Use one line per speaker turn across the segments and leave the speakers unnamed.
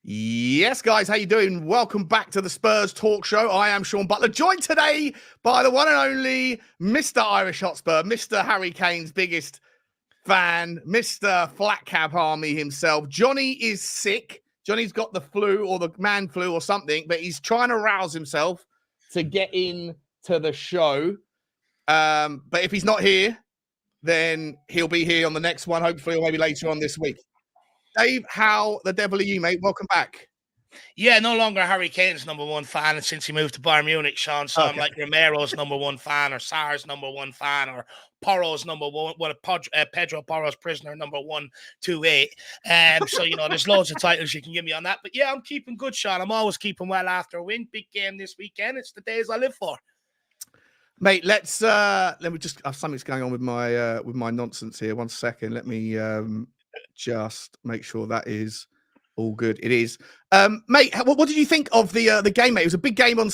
Yes, guys, how you doing? Welcome back to the Spurs Talk Show. I am Sean Butler, joined today by the one and only Mr. Irish Hotspur, Mr. Harry Kane's biggest fan, Mr. Flat Cap Army himself. Johnny is sick. Johnny's got the flu or the man flu or something, but he's trying to rouse himself to get in to the show. But if he's not here, then he'll be here on the next one, hopefully, or maybe later on this week. Dave, how the devil are you, mate? Welcome back.
Yeah, no longer Harry Kane's number one fan since he moved to Bayern Munich, Sean. So I'm like Romero's number one fan, or Sarr's number one fan, or Porro's number one, Pedro Porro's prisoner number 128. So there's loads of titles you can give me on that. But yeah, I'm keeping good, Sean. I'm always keeping well after a win. Big game this weekend. It's the days I live for.
Mate, let me just something's going on with my nonsense here. 1 second. Let me just make sure that is all good. It is. Mate, what did you think of the game, mate? It was a big game on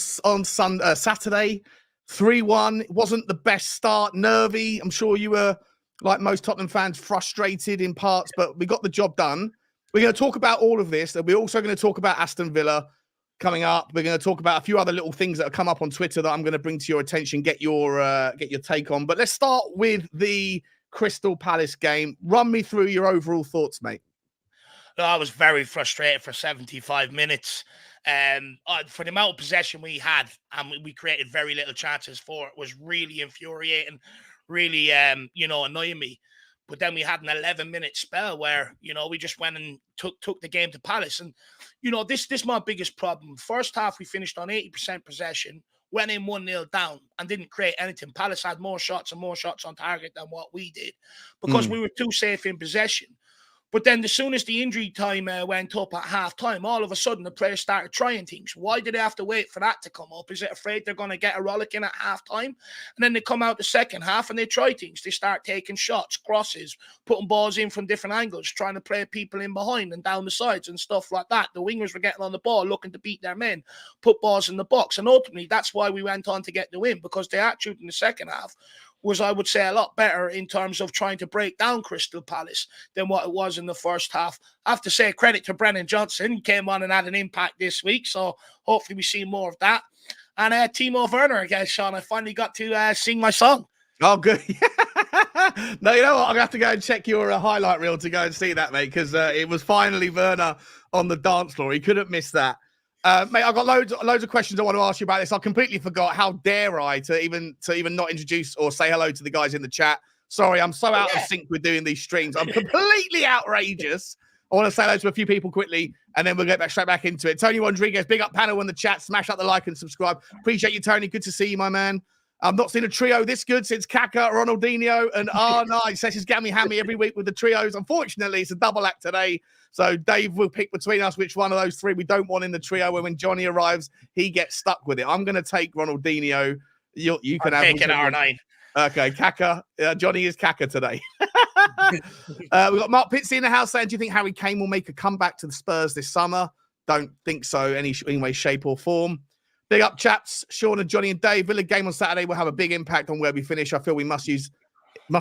Saturday, 3-1. It wasn't the best start, nervy. I'm sure you were, like most Tottenham fans, frustrated in parts, but we got the job done. We're going to talk about all of this. We're also going to talk about Aston Villa coming up. We're going to talk about a few other little things that have come up on Twitter that I'm going to bring to your attention, get your take on. But let's start with the Crystal Palace game. Run me through your overall thoughts, mate.
I was very frustrated for 75 minutes. For the amount of possession we had, and we created very little chances for it, was really infuriating, really, annoying me. But then we had an 11-minute spell where, we just went and took the game to Palace. And, this is my biggest problem. First half, we finished on 80% possession, went in 1-0 down and didn't create anything. Palace had more shots on target than what we did because we were too safe in possession. But then as soon as the injury time went up at half-time, all of a sudden the players started trying things. Why did they have to wait for that to come up? Is it afraid they're going to get a rollick in at half-time? And then they come out the second half and they try things. They start taking shots, crosses, putting balls in from different angles, trying to play people in behind and down the sides and stuff like that. The wingers were getting on the ball, looking to beat their men, put balls in the box. And ultimately, that's why we went on to get the win, because the attitude in the second half was, I would say, a lot better in terms of trying to break down Crystal Palace than what it was in the first half. I have to say credit to Brennan Johnson. He came on and had an impact this week, so hopefully we see more of that. And Timo Werner again, Sean. I finally got to sing my song.
Oh, good. No, you know what? I'm going to have to go and check your highlight reel to go and see that, mate, because it was finally Werner on the dance floor. He couldn't miss that. Mate, I've got loads of questions I want to ask you about this. I completely forgot. How dare I to even not introduce or say hello to the guys in the chat. Sorry, I'm so out of sync with doing these streams. I'm completely outrageous. I want to say hello to a few people quickly, and then we'll get straight back into it. Tony Rodriguez, big up panel in the chat. Smash up the like and subscribe. Appreciate you, Tony. Good to see you, my man. I've not seen a trio this good since Kaka, Ronaldinho, and R9. Sessions Gammy Hammy every week with the trios. Unfortunately, it's a double act today. So Dave will pick between us which one of those three we don't want in the trio. And when Johnny arrives, he gets stuck with it. I'm going to take Ronaldinho. You can have
taking R9.
Okay, Kaka. Johnny is Kaka today. We've got Mark Pitsy in the house saying, do you think Harry Kane will make a comeback to the Spurs this summer? Don't think so, any way, shape or form. Big up, chaps. Sean and Johnny and Dave. Villa game on Saturday will have a big impact on where we finish. I feel we must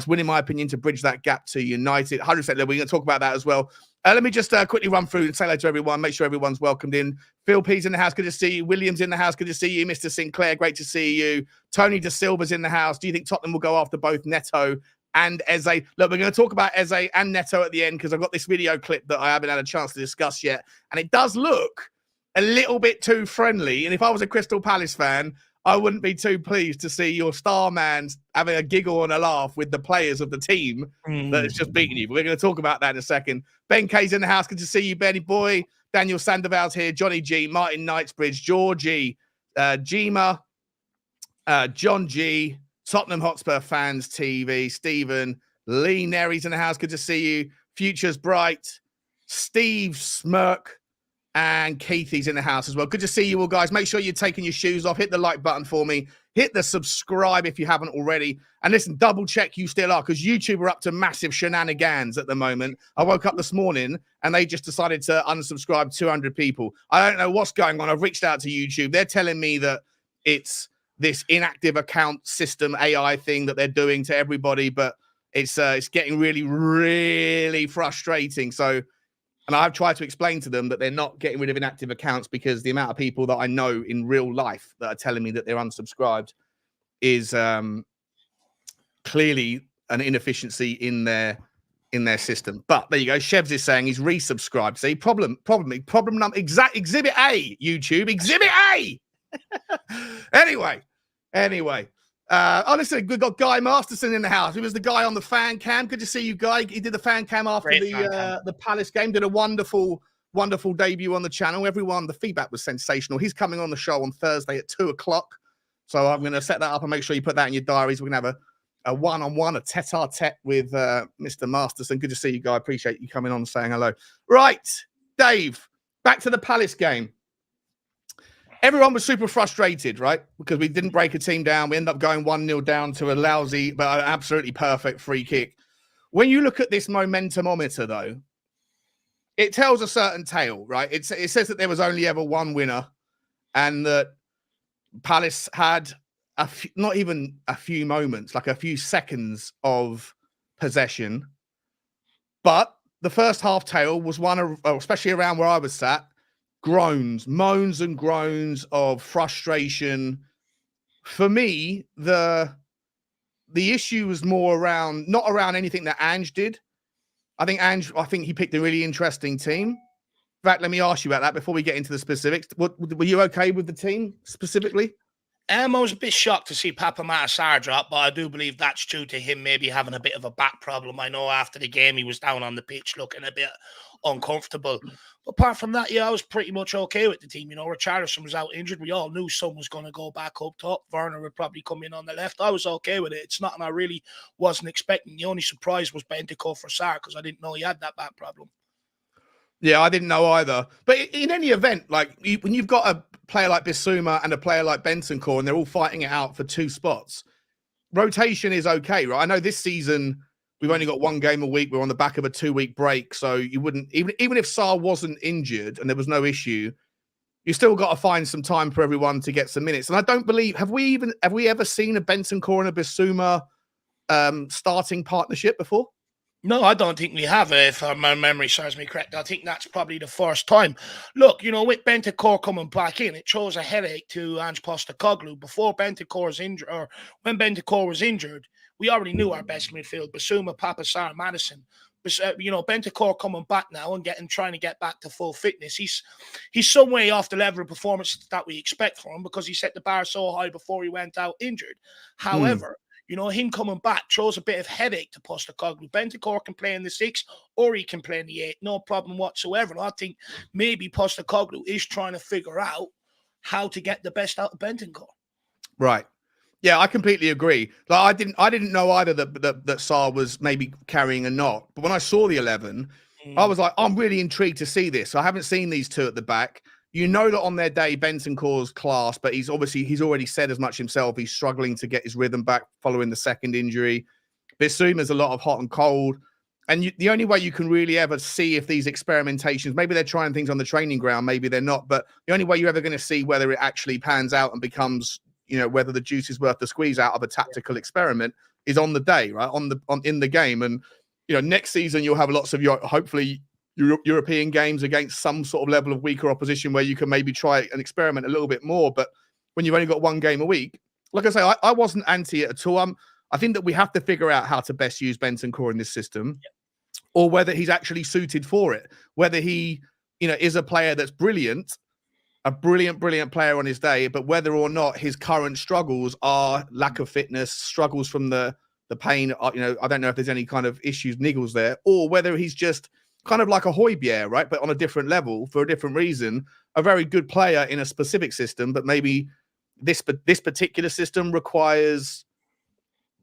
win, in my opinion, to bridge that gap to United. 100%. We're going to talk about that as well. Let me just quickly run through and say hello to everyone. Make sure everyone's welcomed in. Phil P's in the house. Good to see you. William's in the house. Good to see you. Mr. Sinclair, great to see you. Tony De Silva's in the house. Do you think Tottenham will go after both Neto and Eze? Look, we're going to talk about Eze and Neto at the end because I've got this video clip that I haven't had a chance to discuss yet. And it does look a little bit too friendly. And if I was a Crystal Palace fan, I wouldn't be too pleased to see your star man having a giggle and a laugh with the players of the team that has just beaten you. But we're going to talk about that in a second. Ben K's in the house. Good to see you, Benny boy. Daniel Sandoval's here. Johnny G, Martin Knightsbridge, Georgie, Gima, John G, Tottenham Hotspur Fans TV, Stephen, Lee Nery's in the house. Good to see you. Future's Bright, Steve Smirk, and Keithy's in the house as well. Good to see you all, guys. Make sure you're taking your shoes off. Hit the like button for me. Hit the subscribe if you haven't already. And listen, double check you still are, because YouTube are up to massive shenanigans at the moment. I woke up this morning and they just decided to unsubscribe 200 people. I don't know what's going on. I've reached out to YouTube. They're telling me that it's this inactive account system AI thing that they're doing to everybody, but it's getting really, really frustrating. So And I've tried to explain to them that they're not getting rid of inactive accounts because the amount of people that I know in real life that are telling me that they're unsubscribed is clearly an inefficiency in their system. But there you go. Shevs is saying he's resubscribed. See, problem number exact exhibit A, YouTube exhibit A. Anyway. Honestly, we've got Guy Masterson in the house. He was the guy on the fan cam. Good to see you, Guy. He did the fan cam after the Palace game. Did a wonderful debut on the channel. Everyone, the feedback was sensational. He's coming on the show on Thursday at 2:00. So I'm going to set that up and make sure you put that in your diaries. We're going to have a one-on-one, a tete-a-tete with Mr. Masterson. Good to see you, Guy. Appreciate you coming on and saying hello. Right, Dave, back to the Palace game. Everyone was super frustrated, right? Because we didn't break a team down. We ended up going 1-0 down to a lousy, but absolutely perfect free kick. When you look at this momentumometer, though, it tells a certain tale, right? It says that there was only ever one winner and that Palace had not even a few moments, like a few seconds of possession. But the first half tale was one of, especially around where I was sat, moans and groans of frustration. For me, the issue was more around, not around anything that Ange did. I think he picked a really interesting team. In fact, let me ask you about that before we get into the specifics. Were you okay with the team specifically?
I was a bit shocked to see Papa Matasar drop, but I do believe that's due to him maybe having a bit of a back problem. I know after the game he was down on the pitch looking a bit uncomfortable. But apart from that, yeah, I was pretty much okay with the team. You know, Richarlison was out injured. We all knew someone was going to go back up top. Werner would probably come in on the left. I was okay with it. It's nothing I really wasn't expecting. The only surprise was Bentancur for Sarr because I didn't know he had that back problem.
Yeah, I didn't know either. But in any event, like when you've got a player like Bissouma and a player like Bentancur and they're all fighting it out for two spots, rotation is okay, right? I know this season we've only got one game a week. We're on the back of a 2-week break. So you wouldn't, even if Sarr wasn't injured and there was no issue, you still got to find some time for everyone to get some minutes. And I don't believe, have we ever seen a Bentancur and a Bissouma starting partnership before?
No, I don't think we have, if my memory serves me correct. I think that's probably the first time. Look, you know, with Bentancur coming back in, it throws a headache to Ange Postecoglou. Before Bentancur was injured, or when Bentancur was injured, we already knew our best midfield: Bissouma, Papa Sarr, Maddison. You know, Bentancur coming back now and trying to get back to full fitness. He's some way off the level of performance that we expect from him because he set the bar so high before he went out injured. However, you know, him coming back throws a bit of headache to Postecoglou. Bentancur can play in the 6 or he can play in the 8. No problem whatsoever. And I think maybe Postecoglou is trying to figure out how to get the best out of Bentancur.
Right. Yeah, I completely agree. Like I didn't know either that Sarr was maybe carrying a knock. But when I saw the 11, I was like, I'm really intrigued to see this. I haven't seen these two at the back. You know that on their day, Bentancur's class, but he's already said as much himself. He's struggling to get his rhythm back following the second injury. Bissouma's a lot of hot and cold. And the only way you can really ever see if these experimentations, maybe they're trying things on the training ground, maybe they're not, but the only way you're ever going to see whether it actually pans out and becomes, you know, whether the juice is worth the squeeze out of a tactical experiment is on the day, right? In the game. And, you know, next season you'll have lots of hopefully European games against some sort of level of weaker opposition where you can maybe try and experiment a little bit more. But when you've only got one game a week, like I say, I wasn't anti it at all. I think that we have to figure out how to best use Bentancur in this system, or whether he's actually suited for it, whether he, you know, is a player that's brilliant, a brilliant player on his day, but whether or not his current struggles are lack of fitness, struggles from the pain, you know, I don't know if there's any kind of issues, niggles there, or whether he's just kind of like a Højbjerg, right? But on a different level for a different reason, a very good player in a specific system, but maybe this particular system requires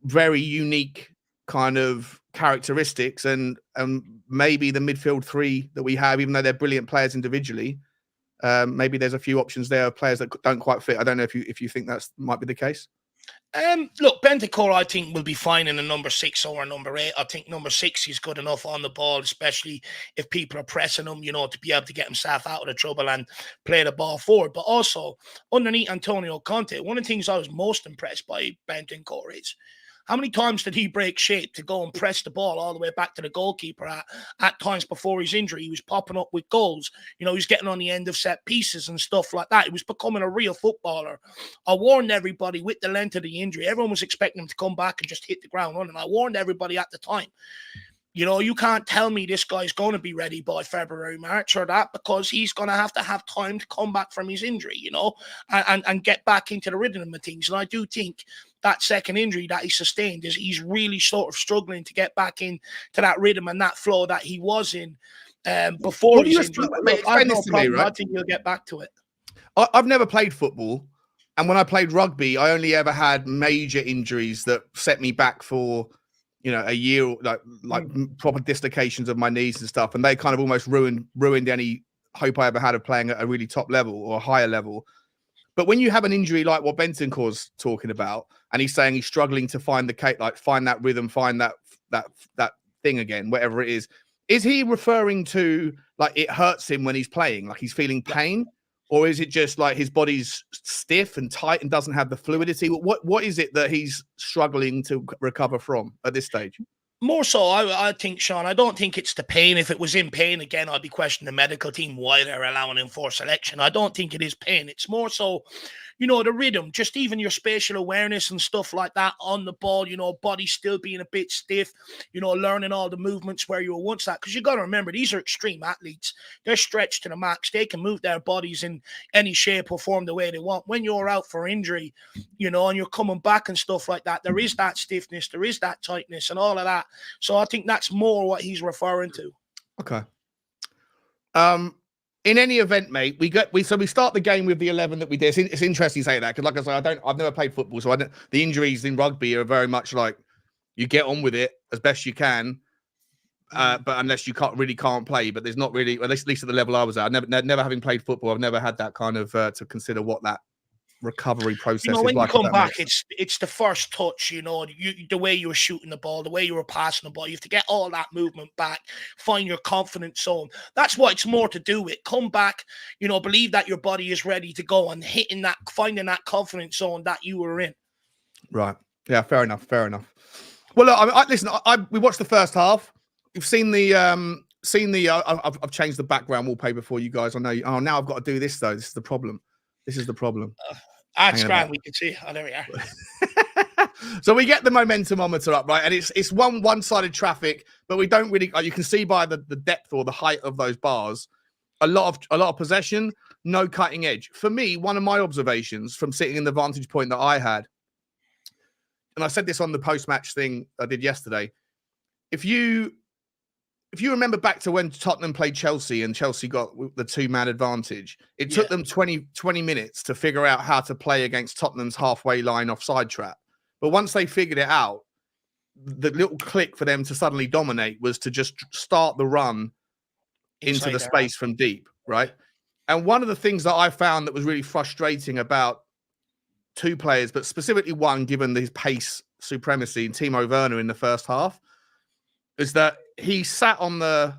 very unique kind of characteristics, and maybe the midfield 3 that we have, even though they're brilliant players individually, maybe there's a few options there of players that don't quite fit. I don't know if you think that might be the case.
Look, Bentancur, I think, will be fine in a number 6 or a number 8. I think number 6 is good enough on the ball, especially if people are pressing him, you know, to be able to get himself out of the trouble and play the ball forward. But also, underneath Antonio Conte, one of the things I was most impressed by Bentancur is How many times did he break shape to go and press the ball all the way back to the goalkeeper at times before his injury? He was popping up with goals. You know, he was getting on the end of set pieces and stuff like that. He was becoming a real footballer. I warned everybody with the length of the injury. Everyone was expecting him to come back and just hit the ground running. I warned everybody at the time. You know, you can't tell me this guy's going to be ready by February, March or that, because he's going to have time to come back from his injury, you know, and get back into the rhythm of things. And I do think that second injury that he sustained is he's really sort of struggling to get back into that rhythm and that flow that he was in before his injury. I think he'll get back to it.
I've never played football. And when I played rugby, I only ever had major injuries that set me back for, you know, a year, like proper dislocations of my knees and stuff. And they kind of almost ruined any hope I ever had of playing at a really top level or a higher level. But when you have an injury like what Bentancur's talking about, and he's saying he's struggling to find find that rhythm, find that thing again, whatever it is he referring to like it hurts him when he's playing, like he's feeling pain? Or is it just like his body's stiff and tight and doesn't have the fluidity? What is it that he's struggling to recover from at this stage?
More so, I think, Sean, I don't think it's the pain. If it was in pain, again, I'd be questioning the medical team why they're allowing him for selection. I don't think it is pain. It's more so, you know, the rhythm, just even your spatial awareness and stuff like that on the ball, you know, body still being a bit stiff, you know, learning all the movements where you were once at. Because you got to remember, these are extreme athletes. They're stretched to the max. They can move their bodies in any shape or form the way they want. When you're out for injury, you know, and you're coming back and stuff like that, there is that stiffness, there is that tightness and all of that. So I think that's more what he's referring to.
Okay. In any event, mate, we start the game with the 11 that we did. It's interesting you say that because, like I say, I've never played football, so the injuries in rugby are very much like you get on with it as best you can, but unless you can't play. But there's not really, at least at the level I was at. Never having played football, I've never had that kind of to consider what that recovery process.
You know, when you come back, it's the first touch, you know, the way you were shooting the ball, the way you were passing the ball. You have to get all that movement back, find your confidence zone. That's what it's more to do with. Come back, you know, believe that your body is ready to go and finding that confidence zone that you were in.
Right. Yeah, fair enough. Well, look, listen, we watched the first half. You've seen I've changed the background wallpaper for you guys. I know. Oh, now I've got to do this though. This is the problem.
That's grand. We can see. Oh, there we are.
So we get the momentumometer up, right? And it's one-sided traffic, but we don't really. You can see by the depth or the height of those bars, a lot of possession, no cutting edge. For me, one of my observations from sitting in the vantage point that I had, and I said this on the post-match thing I did yesterday. If you remember back to when Tottenham played Chelsea and Chelsea got the two-man advantage, it took them 20 minutes to figure out how to play against Tottenham's halfway line offside trap. But once they figured it out, the little click for them to suddenly dominate was to just start the run into the space from deep, right? And one of the things that I found that was really frustrating about two players, but specifically one, given his pace supremacy, and Timo Werner in the first half, is that he sat on the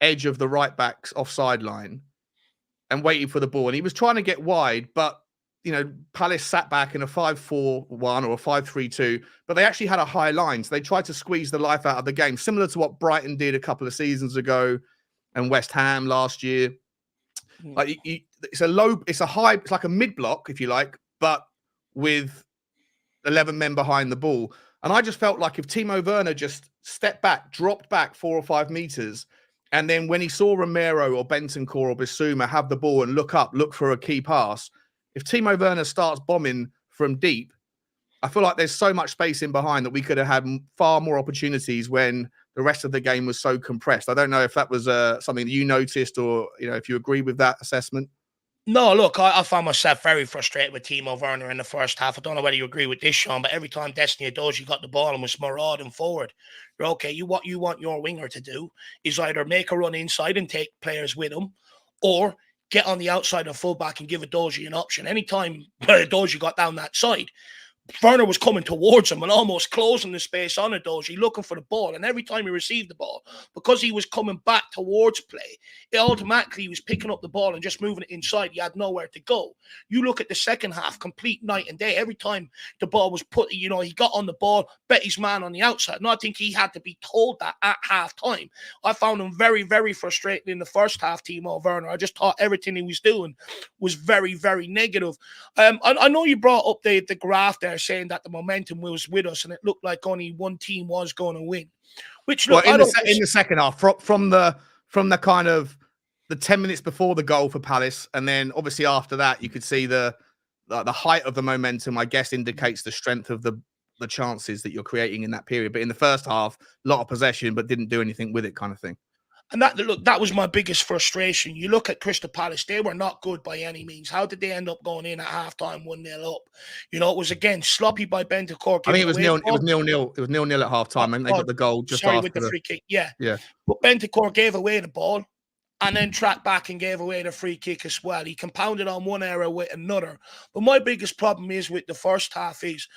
edge of the right back's offside line and waited for the ball. And he was trying to get wide, but, you know, Palace sat back in a 5-4-1 or a 5-3-2, but they actually had a high line. So they tried to squeeze the life out of the game, similar to what Brighton did a couple of seasons ago and West Ham last year. Like it's like a mid-block, if you like, but with 11 men behind the ball. And I just felt like if Timo Werner just stepped back, dropped back 4 or 5 meters, and then when he saw Romero or Bentancur or Bissouma have the ball and look for a key pass, if Timo Werner starts bombing from deep, I feel like there's so much space in behind that we could have had far more opportunities when the rest of the game was so compressed. I don't know if that was something that you noticed or, you know, if you agree with that assessment.
No, look, I found myself very frustrated with Timo Werner in the first half. I don't know whether you agree with this, Sean, but every time Destiny Udogie got the ball and was marauding forward, you're okay. What you want your winger to do is either make a run inside and take players with him, or get on the outside of fullback and give Udogie an option. Anytime Udogie got down that side, Werner was coming towards him and almost closing the space on it, Doji, looking for the ball. And every time he received the ball, because he was coming back towards play, it automatically was picking up the ball and just moving it inside. He had nowhere to go. You look at the second half, complete night and day. Every time the ball was put, he got on the ball, bet his man on the outside. And I think he had to be told that at half time. I found him very, very frustrating in the first half, Timo Werner. I just thought everything he was doing was very, very negative. I know you brought up the graph there saying that the momentum was with us and it looked like only one team was going to win. Which, look,
in the second half, from the kind of the 10 minutes before the goal for Palace, and then obviously after that, you could see the height of the momentum, I guess, indicates the strength of the chances that you're creating in that period. But in the first half, a lot of possession, but didn't do anything with it, kind of thing.
And that was my biggest frustration. You look at Crystal Palace, they were not good by any means. How did they end up going in at halftime 1-0 up? It was again sloppy by Bentancur.
I think it was 0-0. It was 0-0. It was 0-0 at halftime, and they got the goal just after
with the free kick. Yeah.
Yeah.
But Bentancur gave away the ball and then tracked back and gave away the free kick as well. He compounded on one error with another. But my biggest problem is with the first half is,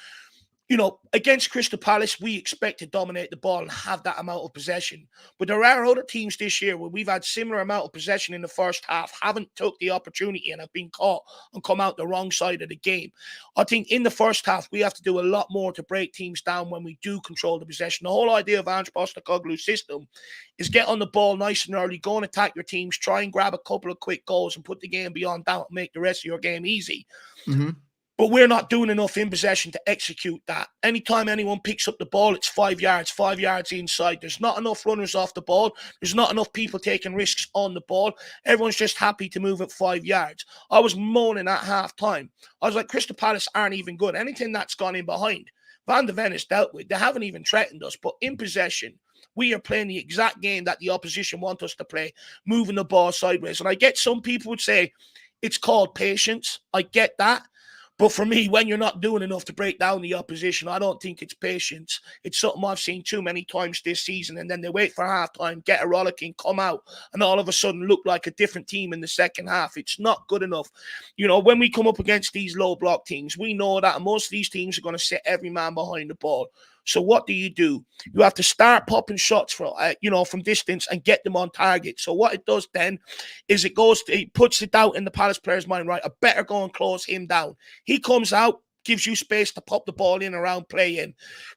against Crystal Palace, we expect to dominate the ball and have that amount of possession. But there are other teams this year where we've had similar amount of possession in the first half, haven't took the opportunity and have been caught and come out the wrong side of the game. I think in the first half, we have to do a lot more to break teams down when we do control the possession. The whole idea of Ange Postecoglou's system is get on the ball nice and early, go and attack your teams, try and grab a couple of quick goals and put the game beyond doubt and make the rest of your game easy.
Mm-hmm.
But we're not doing enough in possession to execute that. Anytime anyone picks up the ball, it's 5 yards inside. There's not enough runners off the ball. There's not enough people taking risks on the ball. Everyone's just happy to move at 5 yards. I was moaning at half-time. I was like, Crystal Palace aren't even good. Anything that's gone in behind, Van de Ven is dealt with. They haven't even threatened us. But in possession, we are playing the exact game that the opposition want us to play, moving the ball sideways. And I get some people would say it's called patience. I get that. But for me, when you're not doing enough to break down the opposition, I don't think it's patience. It's something I've seen too many times this season. And then they wait for halftime, get a rollicking, come out, and all of a sudden look like a different team in the second half. It's not good enough. When we come up against these low block teams, we know that most of these teams are going to set every man behind the ball. So what do? You have to start popping shots from distance and get them on target. So what it does then is it puts the doubt in the Palace player's mind, right? I better go and close him down. He comes out, gives you space to pop the ball in around play in.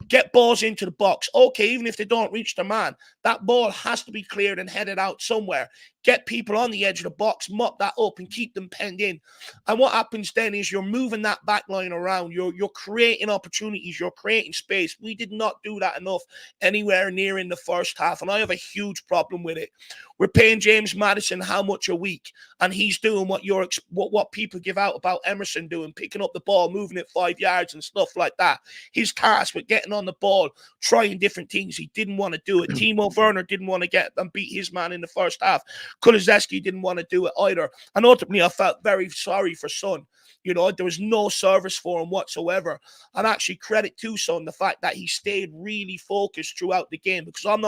Get balls into the box. Okay, even if they don't reach the man, that ball has to be cleared and headed out somewhere. Get people on the edge of the box, mop that up and keep them penned in. And what happens then is you're moving that back line around. You're creating opportunities. You're creating space. We did not do that enough anywhere near in the first half. And I have a huge problem with it. We're paying James Maddison how much a week, and he's doing what people give out about Emerson doing, picking up the ball, moving it 5 yards and stuff like that. His task with getting on the ball, trying different things, he didn't want to do it. Timo Werner didn't want to get and beat his man in the first half. Kulusevski didn't want to do it either. And ultimately, I felt very sorry for Son. There was no service for him whatsoever. And actually, credit to Son, the fact that he stayed really focused throughout the game. Because I'm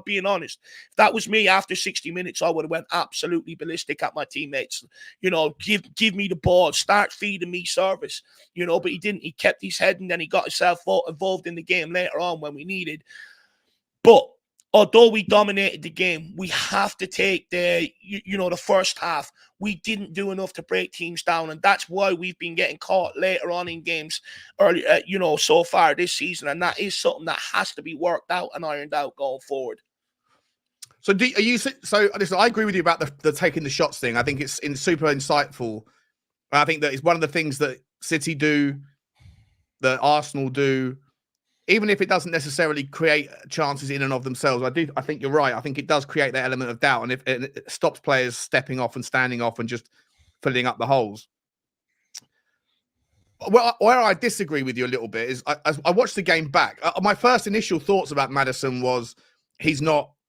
being honest. If that was me after 60 minutes, I would have went absolutely ballistic at my teammates. Give me the ball, start feeding me service. But he didn't. He kept his head, and then he got himself involved in the game later on when we needed. But although we dominated the game, we have to take the first half. We didn't do enough to break teams down, and that's why we've been getting caught later on in games early, so far this season, and that is something that has to be worked out and ironed out going forward.
So, listen, I agree with you about the taking the shots thing. I think it's super insightful. I think that it's one of the things that City do, that Arsenal do. Even if it doesn't necessarily create chances in and of themselves, I think you're right. I think it does create that element of doubt, and if it stops players stepping off and standing off and just filling up the holes. Where I disagree with you a little bit is I watched the game back. My first initial thoughts about Maddison was he's doing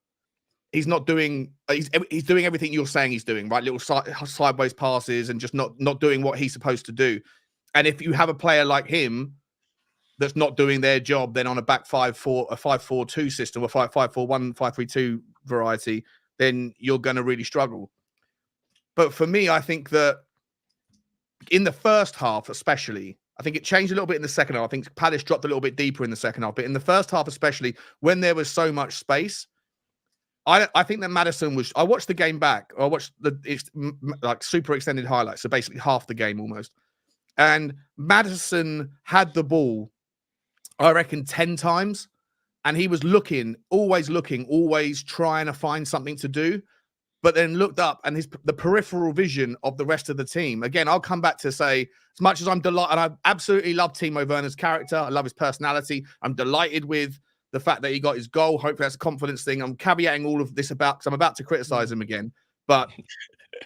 everything you're saying he's doing, right? Little sideways passes and just not doing what he's supposed to do. And if you have a player like him that's not doing their job, then on a back 5-4, a 5-4-2 system, a 5-5-4-1, 5-3-2 variety, then you're going to really struggle. But for me, I think that in the first half, especially, I think it changed a little bit in the second half. I think Palace dropped a little bit deeper in the second half, but in the first half, especially when there was so much space, I think that Maddison was. I watched the game back. I watched like super extended highlights, so basically half the game almost. And Maddison had the ball, I reckon, 10 times, and he was always trying to find something to do. But then looked up, and the peripheral vision of the rest of the team. Again, I'll come back to say, as much as I'm delighted, and I absolutely love Timo Werner's character, I love his personality. I'm delighted with the fact that he got his goal. Hopefully that's a confidence thing. I'm caveating all of this because I'm about to criticize him again. But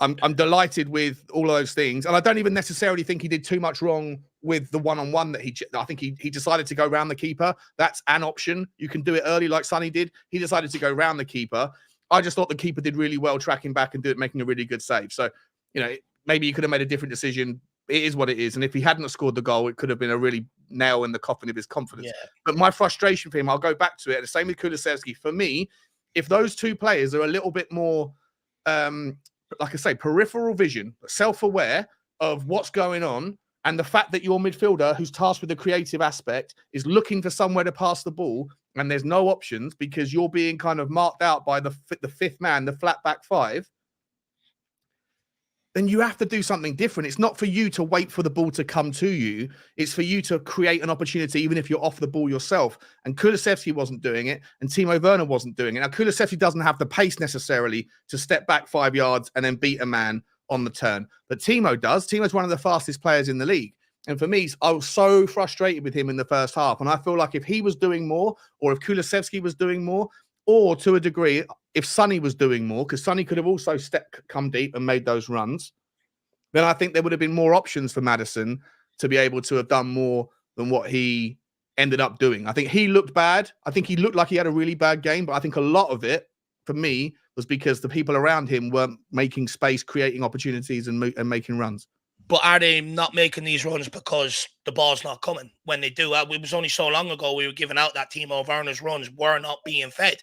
I'm delighted with all of those things. And I don't even necessarily think he did too much wrong with the one-on-one that I think he decided to go around the keeper. That's an option. You can do it early like Sonny did. He decided to go around the keeper. I just thought the keeper did really well tracking back and making a really good save. So, maybe he could have made a different decision. It is what it is. And if he hadn't scored the goal, it could have been a really nail in the coffin of his confidence. Yeah. But my frustration for him, I'll go back to it. The same with Kulusevski. For me, if those two players are a little bit more, like I say, peripheral vision, self-aware of what's going on, and the fact that your midfielder, who's tasked with the creative aspect, is looking for somewhere to pass the ball, and there's no options because you're being kind of marked out by the fifth man, the flat back five, then you have to do something different. It's not for you to wait for the ball to come to you. It's for you to create an opportunity, even if you're off the ball yourself. And Kulusevski wasn't doing it, and Timo Werner wasn't doing it. Now, Kulusevski doesn't have the pace necessarily to step back 5 yards and then beat a man on the turn. But Timo does. Timo's one of the fastest players in the league. And for me, I was so frustrated with him in the first half. And I feel like if he was doing more, or if Kulusevski was doing more, or to a degree, if Sonny was doing more, because Sonny could have also come deep and made those runs, then I think there would have been more options for Maddison to be able to have done more than what he ended up doing. I think he looked bad. I think he looked like he had a really bad game, but I think a lot of it, for me, was because the people around him weren't making space, creating opportunities and making runs.
But are they not making these runs because the ball's not coming? When they do, it was only so long ago we were giving out that Timo Werner's runs were not being fed.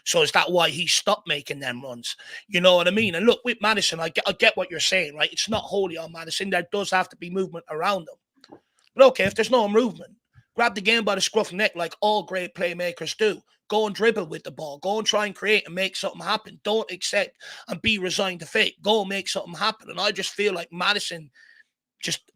So is that why he stopped making them runs? You know what I mean? And look, with Maddison, I get what you're saying, right? It's not wholly on Maddison. There does have to be movement around him. But okay, if there's no movement, grab the game by the scruff of the neck like all great playmakers do. Go and dribble with the ball. Go and try and create and make something happen. Don't accept and be resigned to fate. Go and make something happen. And I just feel like Maddison,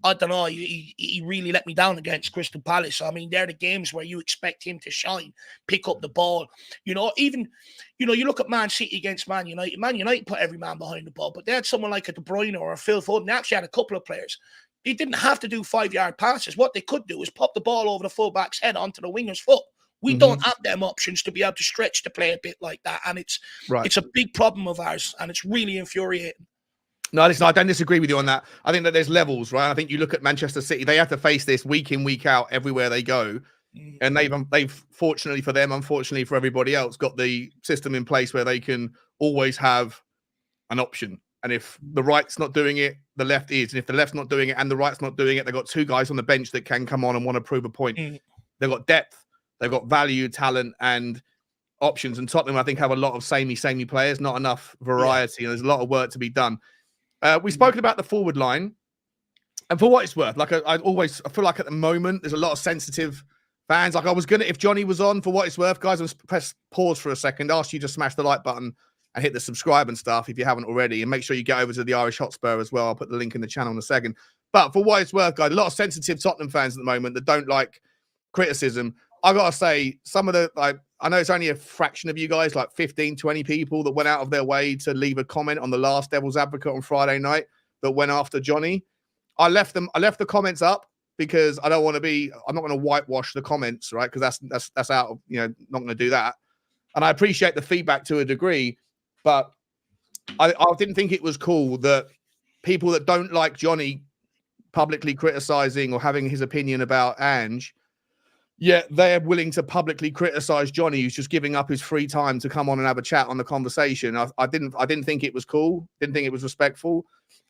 I don't know, he really let me down against Crystal Palace. I mean, they're the games where you expect him to shine, pick up the ball. You look at Man City against Man United. Man United put every man behind the ball, but they had someone like a De Bruyne or a Phil Foden. They actually had a couple of players. They didn't have to do 5-yard passes. What they could do is pop the ball over the fullback's head onto the winger's foot. We don't have them options to be able to stretch to play a bit like that. And it's a big problem of ours, and it's really infuriating.
No, listen, I don't disagree with you on that. I think that there's levels, right? I think you look at Manchester City, they have to face this week in, week out, everywhere they go. And they've fortunately for them, unfortunately for everybody else, got the system in place where they can always have an option. And if the right's not doing it, the left is. And if the left's not doing it and the right's not doing it, they've got two guys on the bench that can come on and want to prove a point. They've got depth, they've got value, talent, and options. And Tottenham, I think, have a lot of samey players, not enough variety. And there's a lot of work to be done. We've spoken about the forward line, and for what it's worth, like I feel like at the moment there's a lot of sensitive fans. Like I was gonna, if Johnny was on, for what it's worth, guys, I'm press pause for a second, ask you to smash the like button and hit the subscribe and stuff if you haven't already, and make sure you get over to the Irish Hotspur as well. I'll put the link in the channel in a second. But for what it's worth, guys, a lot of sensitive Tottenham fans at the moment that don't like criticism. I gotta say, some of the, like, I know it's only a fraction of you guys, like 15, 20 people that went out of their way to leave a comment on the last Devil's Advocate on Friday night that went after Johnny. I left the comments up because I don't want to be, I'm not going to whitewash the comments, right? Because that's out of, not going to do that. And I appreciate the feedback to a degree, but I didn't think it was cool that people that don't like Johnny publicly criticizing or having his opinion about Ange, yet they're willing to publicly criticize Johnny, who's just giving up his free time to come on and have a chat on the conversation. I didn't think it was cool. Didn't think it was respectful.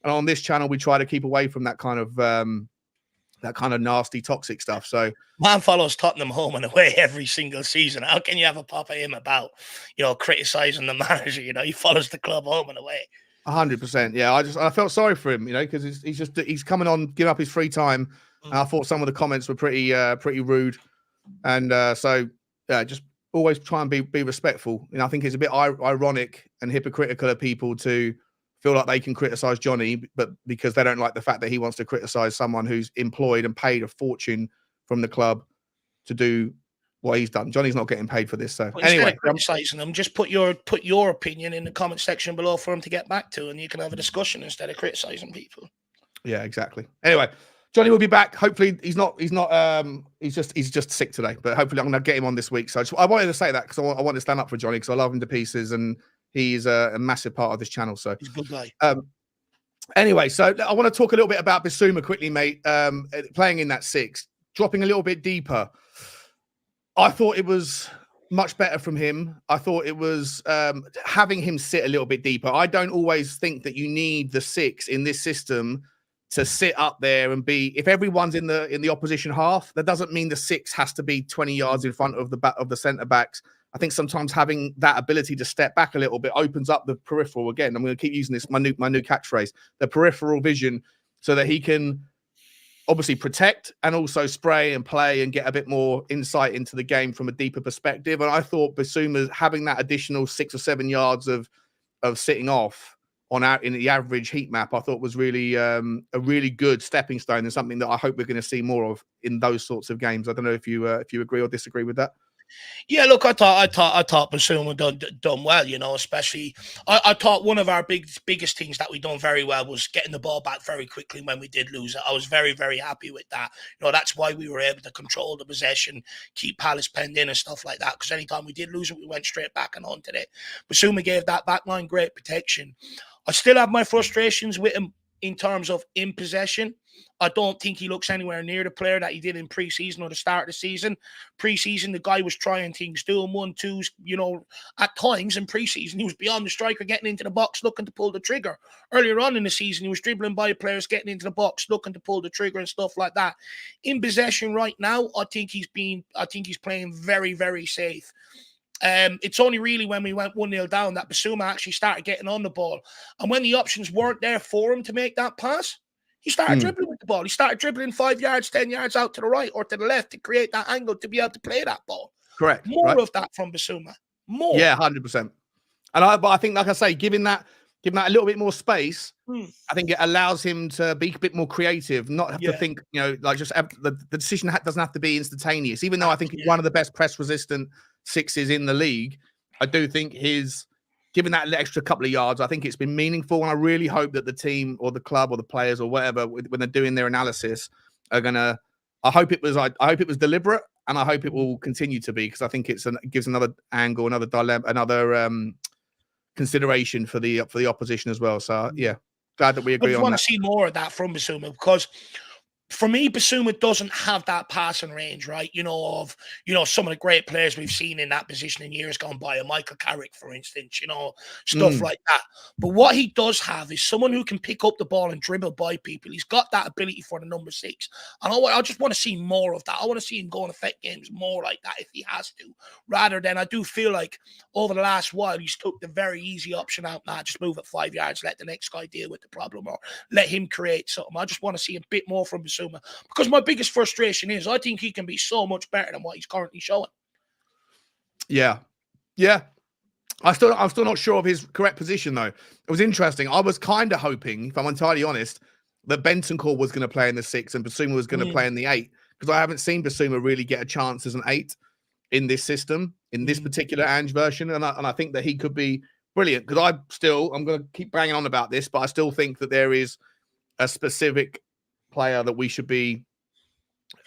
And on this channel, we try to keep away from that kind of nasty, toxic stuff. So
man follows Tottenham home and away every single season. How can you have a pop at him about, criticizing the manager? He follows the club home and away.
100%. Yeah, I felt sorry for him, because he's coming on, giving up his free time And I thought some of the comments were pretty rude. And so just always try and be respectful. I think it's a bit ironic and hypocritical of people to feel like they can criticize Johnny, but because they don't like the fact that he wants to criticize someone who's employed and paid a fortune from the club to do what he's done. Johnny's not getting paid for this. So anyway,
criticizing them, just put your opinion in the comment section below for him to get back to, and you can have a discussion instead of criticizing people.
Yeah, exactly. Anyway, Johnny will be back. Hopefully, he's just sick today. But hopefully, I'm going to get him on this week. So I wanted to say that because I want to stand up for Johnny because I love him to pieces, and he's a massive part of this channel. So
he's a good guy.
Anyway, so I want to talk a little bit about Bissouma quickly, mate. Playing in that 6, dropping a little bit deeper. I thought it was much better from him. I thought it was having him sit a little bit deeper. I don't always think that you need the 6 in this system to sit up there and be. If everyone's in the opposition half, that doesn't mean the 6 has to be 20 yards in front of the centre backs. I think sometimes having that ability to step back a little bit opens up the peripheral. Again, I'm going to keep using this my new catchphrase, the peripheral vision, so that he can obviously protect and also spray and play and get a bit more insight into the game from a deeper perspective. And I thought Bissouma having that additional 6 or 7 yards of sitting off in the average heat map, I thought was really a really good stepping stone and something that I hope we're going to see more of in those sorts of games. I don't know if you agree or disagree with that.
Yeah, look, I thought Bissouma done well, especially I thought one of our biggest things that we done very well was getting the ball back very quickly when we did lose it. I was very, very happy with that. That's why we were able to control the possession, keep Palace penned in and stuff like that, because anytime we did lose it, we went straight back and onto it. Bissouma gave that back line great protection. I still have my frustrations with him in terms of in possession. I don't think he looks anywhere near the player that he did in pre-season or the start of the season. Pre-season, the guy was trying things, doing 1-2s, at times in pre-season. He was beyond the striker, getting into the box, looking to pull the trigger. Earlier on in the season, he was dribbling by players, getting into the box, looking to pull the trigger and stuff like that. In possession right now, I think he's playing very, very safe. It's only really when we went 1-0 down that Bissouma actually started getting on the ball. And when the options weren't there for him to make that pass, he started dribbling with the ball. He started dribbling 5 yards, 10 yards out to the right or to the left to create that angle to be able to play that ball.
Correct.
More of that from Bissouma. More.
Yeah, 100%. But I think, like I say, giving that a little bit more space, I think it allows him to be a bit more creative, not have to think, like just the decision doesn't have to be instantaneous. Even though I think he's one of the best press-resistant 6s in the league, I do think given that extra couple of yards, I think it's been meaningful. And I really hope that the team or the club or the players or whatever, when they're doing their analysis, are gonna. I hope it was deliberate, and I hope it will continue to be, because I think it gives another angle, another dilemma, another consideration for the opposition as well. So yeah, glad that we agree on that.
I want to see more of that from Bissouma, because for me, Bissouma doesn't have that passing range, right? Of some of the great players we've seen in that position in years gone by, Michael Carrick, for instance, stuff like that. But what he does have is someone who can pick up the ball and dribble by people. He's got that ability for the number 6. And I just want to see more of that. I want to see him go and affect games more like that if he has to, rather than I do feel like over the last while, he's took the very easy option out. Just move it 5 yards, let the next guy deal with the problem, or let him create something. I just want to see a bit more from Bissouma, because my biggest frustration is I think he can be so much better than what he's currently showing.
Yeah. I'm still not sure of his correct position, though. It was interesting. I was kind of hoping, if I'm entirely honest, that Bentancur was going to play in the 6 and Bissouma was going to play in the 8, because I haven't seen Bissouma really get a chance as an 8 in this system, in this particular Ange version. And I think that he could be brilliant, because I'm going to keep banging on about this, but I still think that there is a specific player that we should be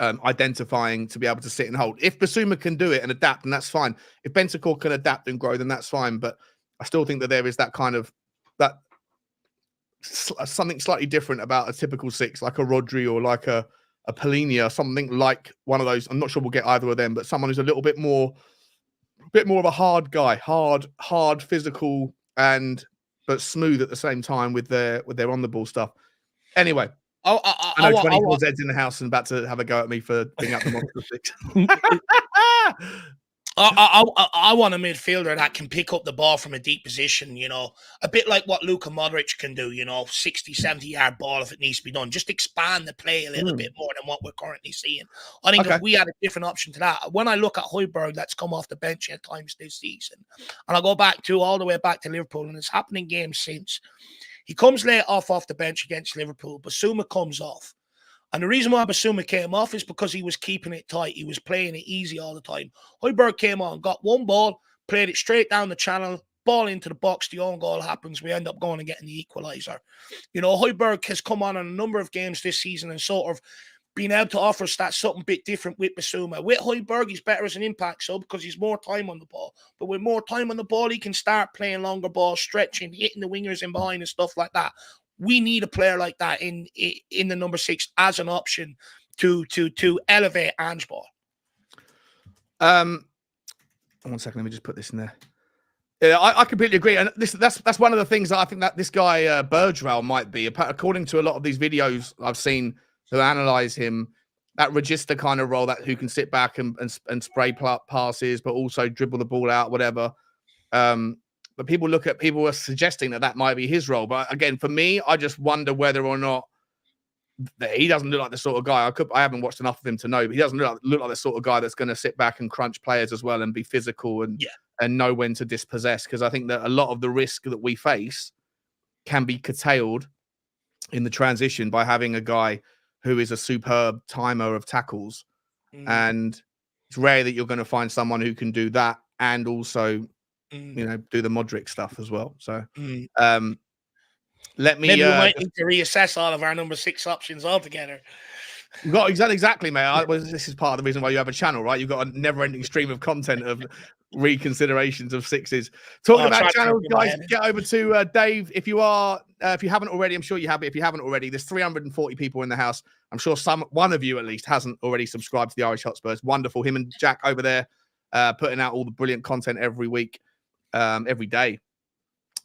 identifying to be able to sit and hold. If Bissouma can do it and adapt, then that's fine. If Bentancur can adapt and grow, then that's fine. But I still think that there is that kind of something slightly different about a typical 6, like a Rodri or like a Polina, something like one of those. I'm not sure we'll get either of them, but someone who's a little bit more of a hard guy, hard, physical, but smooth at the same time with their on the ball stuff. Anyway. I know 24 Zed's in the house and about to have a go at me for being up the monster 6.
I want a midfielder that can pick up the ball from a deep position, a bit like what Luka Modric can do, 60, 70-yard ball if it needs to be done. Just expand the play a little bit more than what we're currently seeing. I think if we had a different option to that, when I look at Højbjerg that's come off the bench at times this season, and I go all the way back to Liverpool, and it's happened in games since, he comes late off the bench against Liverpool, Basuma comes off. And the reason why Basuma came off is because he was keeping it tight. He was playing it easy all the time. Højbjerg came on, got one ball, played it straight down the channel, ball into the box, the own goal happens. We end up going and getting the equaliser. Højbjerg has come on a number of games this season and sort of been able to offer us that something bit different with Basuma. With Højbjerg, he's better as an impact sub because he's more time on the ball. But with more time on the ball, he can start playing longer balls, stretching, hitting the wingers in behind and stuff like that. We need a player like that in the number 6 as an option to elevate Ange ball.
1 second, let me just put this in there. Yeah, I completely agree, and that's one of the things that I think that this guy Bergerac might be. According to a lot of these videos I've seen who analyze him, that register kind of role, that who can sit back and spray passes, but also dribble the ball out, whatever. But people are suggesting that might be his role. But again, for me, I just wonder whether or not he doesn't look like the sort of guy. I haven't watched enough of him to know, but he doesn't look like the sort of guy that's going to sit back and crunch players as well and be physical and know when to dispossess. Because I think that a lot of the risk that we face can be curtailed in the transition by having a guy who is a superb timer of tackles. And it's rare that you're going to find someone who can do that and also do the Modric stuff as well. So let me.
Maybe we might need to reassess all of our number 6 options altogether.
You've got exactly, mate. This is part of the reason why you have a channel, right? You've got a never-ending stream of content of reconsiderations of 6s. Talking about channels, guys, get over to Dave. If you haven't already, I'm sure you have. But if you haven't already, there's 340 people in the house. I'm sure one of you at least hasn't already subscribed to the Irish Hotspurs. Wonderful. Him and Jack over there putting out all the brilliant content every week. Every day.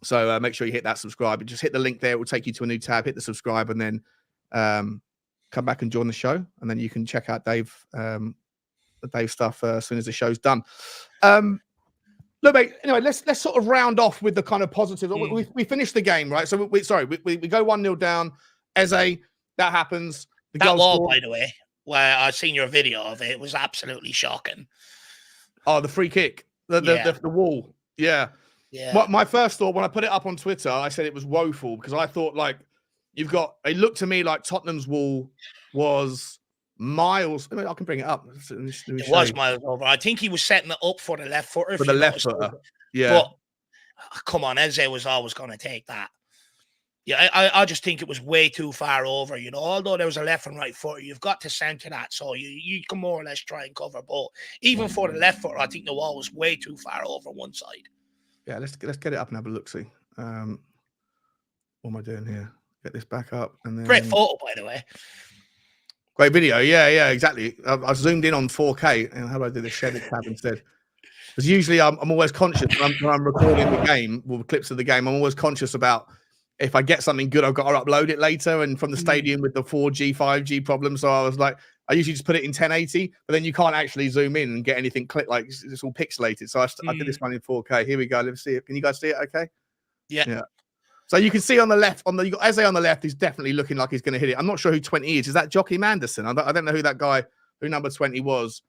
So make sure you hit that subscribe. Just hit the link there. It will take you to a new tab. Hit the subscribe and then come back and join the show. And then you can check out Dave stuff as soon as the show's done. Look, mate, anyway, let's sort of round off with the kind of positives. We finished the game, right? So we go 1-0 down. Eze, that happens.
That wall, by the way, where I've seen your video of it, was absolutely shocking.
Oh, the free kick. The wall. Yeah. My first thought when I put it up on Twitter, I said it was woeful because I thought it looked to me like Tottenham's wall was miles. I mean, I can bring it up.
It was miles over. I think he was setting it up for the left footer.
For the left footer. Yeah.
But come on, Eze was always going to take that. Yeah, I just think it was way too far over. Although there was a left and right footer, you've got to center that, so you can more or less try and cover both. Even for the left footer, I think the wall was way too far over one side.
Yeah, let's get it up and have a look. See, what am I doing here? Get this back up and then
great photo, by the way.
Great video. Yeah, exactly. I zoomed in on 4K, and how do I do the shaded tab instead? Because usually I'm always conscious when I'm recording the game, or clips of the game. I'm always conscious about. If I get something good, I've got to upload it later. And from the stadium with the 4G, 5G problem. So I was like, I usually just put it in 1080, but then you can't actually zoom in and get anything click, like it's all pixelated. So I did this one in 4K. Here we go. Let's see it. Can you guys see it? Okay.
Yeah.
So you can see on the left, you got Eze on the left. He's definitely looking like he's going to hit it. I'm not sure who 20 is. Is that Joachim Anderson? I don't know who that guy, who number 20 was.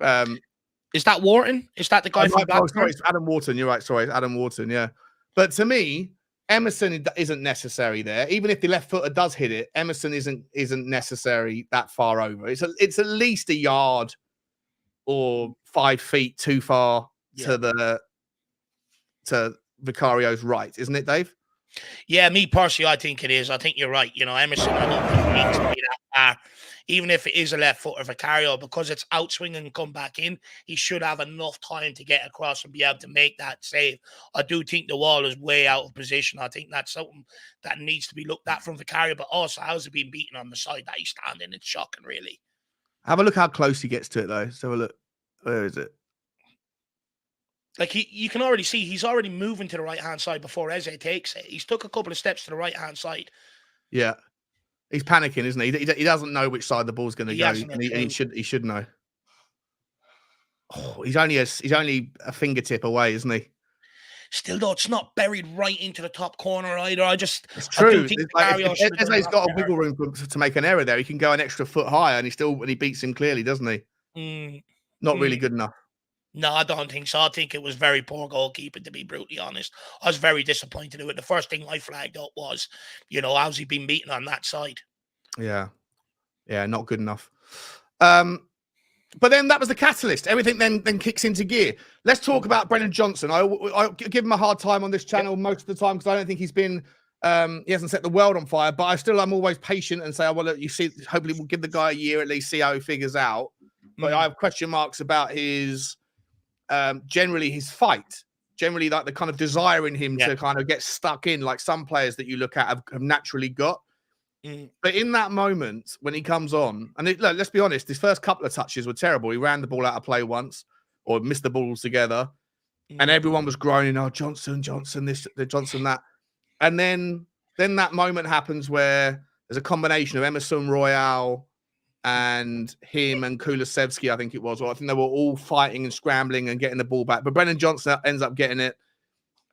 Is that Wharton? Is that the guy from Blackburn?
Sorry, it's Adam Wharton. You're right. Sorry, it's Adam Wharton. Yeah. But to me, Emerson isn't necessary there. Even if the left footer does hit it, Emerson isn't necessary that far over. It's at least a yard or 5 feet too far to Vicario's right, isn't it, Dave?
Yeah, me personally, I think it is. I think you're right. Emerson, I don't think he needs to be that far. Even if it is a left footer Vicario, because it's outswing and come back in, he should have enough time to get across and be able to make that save. I do think the wall is way out of position. I think that's something that needs to be looked at from Vicario, but also how's it been beaten on the side that he's standing? It's shocking, really.
Have a look how close he gets to it, though. So have a look. Where is it?
Like, you can already see he's already moving to the right-hand side before Eze takes it. He's took a couple of steps to the right-hand side.
Yeah. He's panicking, isn't he? He doesn't know which side the ball's going to go, and he should know. Oh, he's only a fingertip away, isn't he?
Still, though, it's not buried right into the top corner either. I
It's
do
true.
think
It's like
Mario should have done a
Eze's
lot
got a
better.
wiggle room to make an error there. He can go an extra foot higher, and he beats him clearly, doesn't he? Not really good enough.
No, I don't think so. I think it was very poor goalkeeping, to be brutally honest. I was very disappointed with it. The first thing I flagged up was, how's he been beaten on that side?
Yeah, not good enough. But then that was the catalyst. Everything then kicks into gear. Let's talk about Brennan Johnson. I give him a hard time on this channel most of the time because I don't think he's been. He hasn't set the world on fire, but I'm always patient and say, oh, well, look, you see, hopefully we'll give the guy a year at least, see how he figures out. But I have question marks about his generally his fight, generally like the kind of desire in him to kind of get stuck in, like some players that you look at have naturally got. But in that moment when he comes on, and look, let's be honest, his first couple of touches were terrible. He ran the ball out of play once, or missed the balls together, and everyone was groaning, "Oh, Johnson, this, the Johnson that." And then that moment happens where there's a combination of Emerson Royal and him and Kulusevski, I think it was. Or I think they were all fighting and scrambling and getting the ball back. But Brennan Johnson ends up getting it.